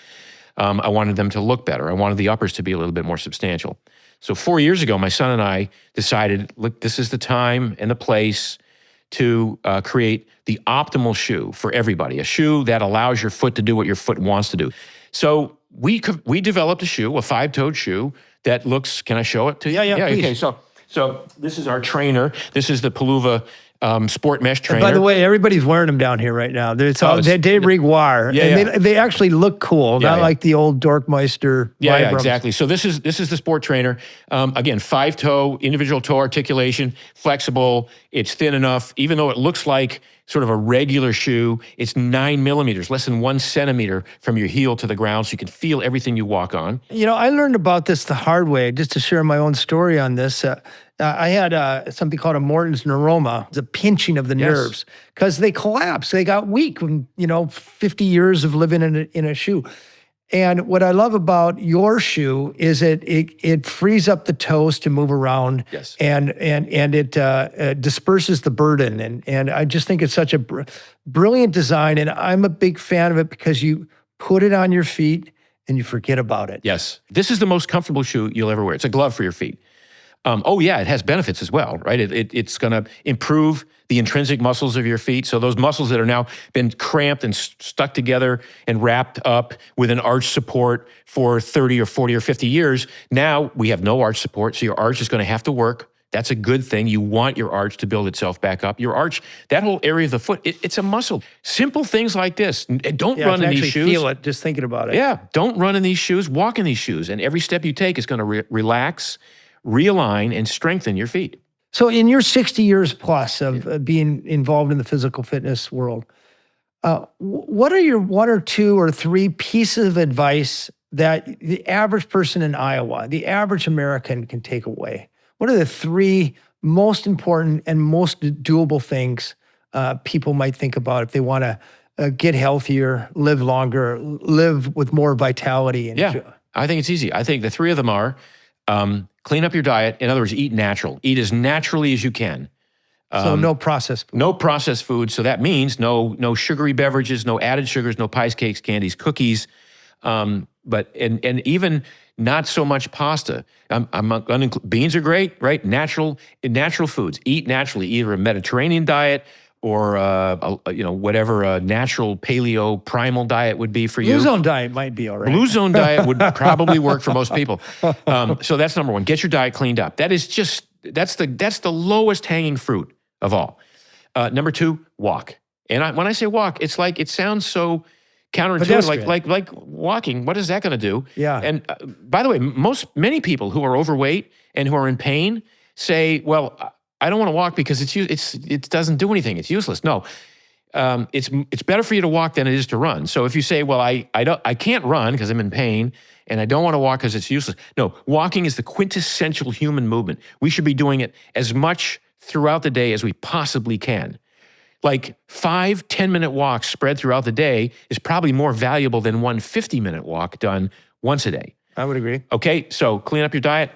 I wanted them to look better. I wanted the uppers to be a little bit more substantial. So 4 years ago, my son and I decided, look, this is the time and the place to create the optimal shoe for everybody, a shoe that allows your foot to do what your foot wants to do. So we developed a shoe, a five-toed shoe that looks, can I show it to you? Yeah, please. Okay, so this is our trainer. This is the Palooza sport mesh trainer. By the way, everybody's wearing them down here right now. It's all it's- de rigueur. Yeah, and yeah. they actually look cool, Yeah, not yeah. like the old Dorkmeister Yeah, Vibrams. exactly. So this is the sport trainer. Again, five-toe, individual toe articulation, flexible. It's thin enough, even though it looks like sort of a regular shoe. It's 9 millimeters, less than 1 centimeter from your heel to the ground, so you can feel everything you walk on. You know, I learned about this the hard way, just to share my own story on this. I had something called a Morton's neuroma. It's a pinching of the nerves because they collapsed. They got weak from, 50 years of living in a shoe. And what I love about your shoe is it frees up the toes to move around. Yes. And it disperses the burden. And I just think it's such a brilliant design. And I'm a big fan of it because you put it on your feet and you forget about it. Yes. This is the most comfortable shoe you'll ever wear. It's a glove for your feet. Oh yeah, it has benefits as well, right? It's going to improve the intrinsic muscles of your feet. So those muscles that are now been cramped and stuck together and wrapped up with an arch support for 30 or 40 or 50 years, now we have no arch support, so your arch is going to have to work. That's a good thing. You want your arch to build itself back up. Your arch, that whole area of the foot, it's a muscle. Simple things like this. Don't run in these shoes. Feel it just thinking about it. Yeah, don't run in these shoes. Walk in these shoes, and every step you take is going to relax, realign, and strengthen your feet. So in your 60 years plus of being involved in the physical fitness world, what are your 1 or 2 or 3 pieces of advice that the average person in Iowa, the average American can take away? What are the 3 most important and most doable things people might think about if they want to get healthier, live longer, live with more vitality? Yeah, I think it's easy. I think the 3 of them are clean up your diet. In other words, eat natural. Eat as naturally as you can. So no processed food. No processed food. So that means no sugary beverages, no added sugars, no pies, cakes, candies, cookies, but even not so much pasta. Beans are great, right? Natural foods. Eat naturally, either a Mediterranean diet or whatever a natural paleo primal diet would be for you. Blue Zone diet might be all right. Blue Zone diet would probably work for most people. So that's number 1. Get your diet cleaned up. That's the lowest hanging fruit of all. Number 2, walk. And when I say walk, it's like it sounds so counterintuitive, like walking. What is that going to do? Yeah. And by the way, many people who are overweight and who are in pain say, "Well, I don't want to walk because it doesn't do anything. It's useless." No, it's better for you to walk than it is to run. So if you say, "Well, I can't run because I'm in pain, and I don't want to walk because it's useless," no, walking is the quintessential human movement. We should be doing it as much throughout the day as we possibly can. Like 5 10-minute walks spread throughout the day is probably more valuable than one 50-minute walk done once a day. I would agree. Okay, so clean up your diet,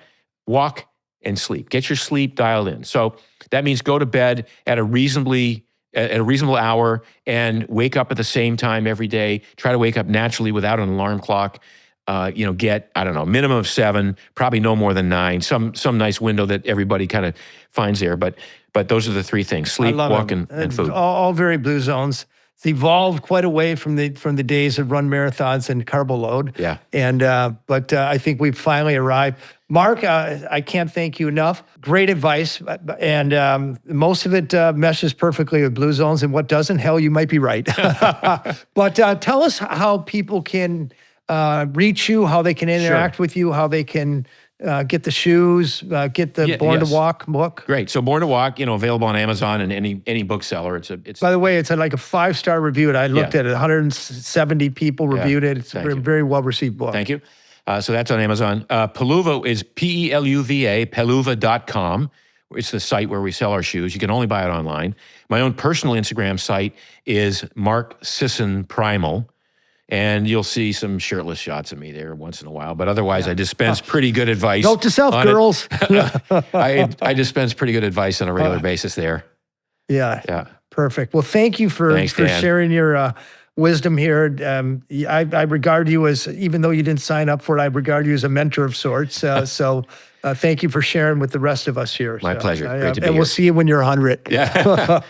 walk, and sleep. Get your sleep dialed in. So that means go to bed at a reasonable hour and wake up at the same time every day. Try to wake up naturally without an alarm clock. Get, I don't know, minimum of 7, probably no more than 9, some nice window that everybody kind of finds there. But those are the 3 things: sleep, walk, and food. All very Blue Zones. It's evolved quite away from the days of run marathons and carbo load. Yeah. And but I think we've finally arrived. Mark, I can't thank you enough. Great advice, and most of it meshes perfectly with Blue Zones. And what doesn't, hell, you might be right. But tell us how people can reach you, how they can interact with you, how they can get the shoes, get the Born to Walk book? Great. So Born to Walk, available on Amazon and any bookseller. By the way, it's like a 5-star review. I looked at it. 170 people reviewed it. It's a very well-received book. Thank you. So that's on Amazon. Peluva is Peluva, peluva.com. It's the site where we sell our shoes. You can only buy it online. My own personal Instagram site is Mark Sisson Primal. And you'll see some shirtless shots of me there once in a while. But otherwise, I dispense pretty good advice. Note to self, girls. I dispense pretty good advice on a regular basis there. Yeah. Perfect. Well, thank you for sharing your wisdom here. I regard you as, even though you didn't sign up for it, I regard you as a mentor of sorts. So thank you for sharing with the rest of us here. My pleasure. Great to be here. And we'll see you when you're 100. Yeah.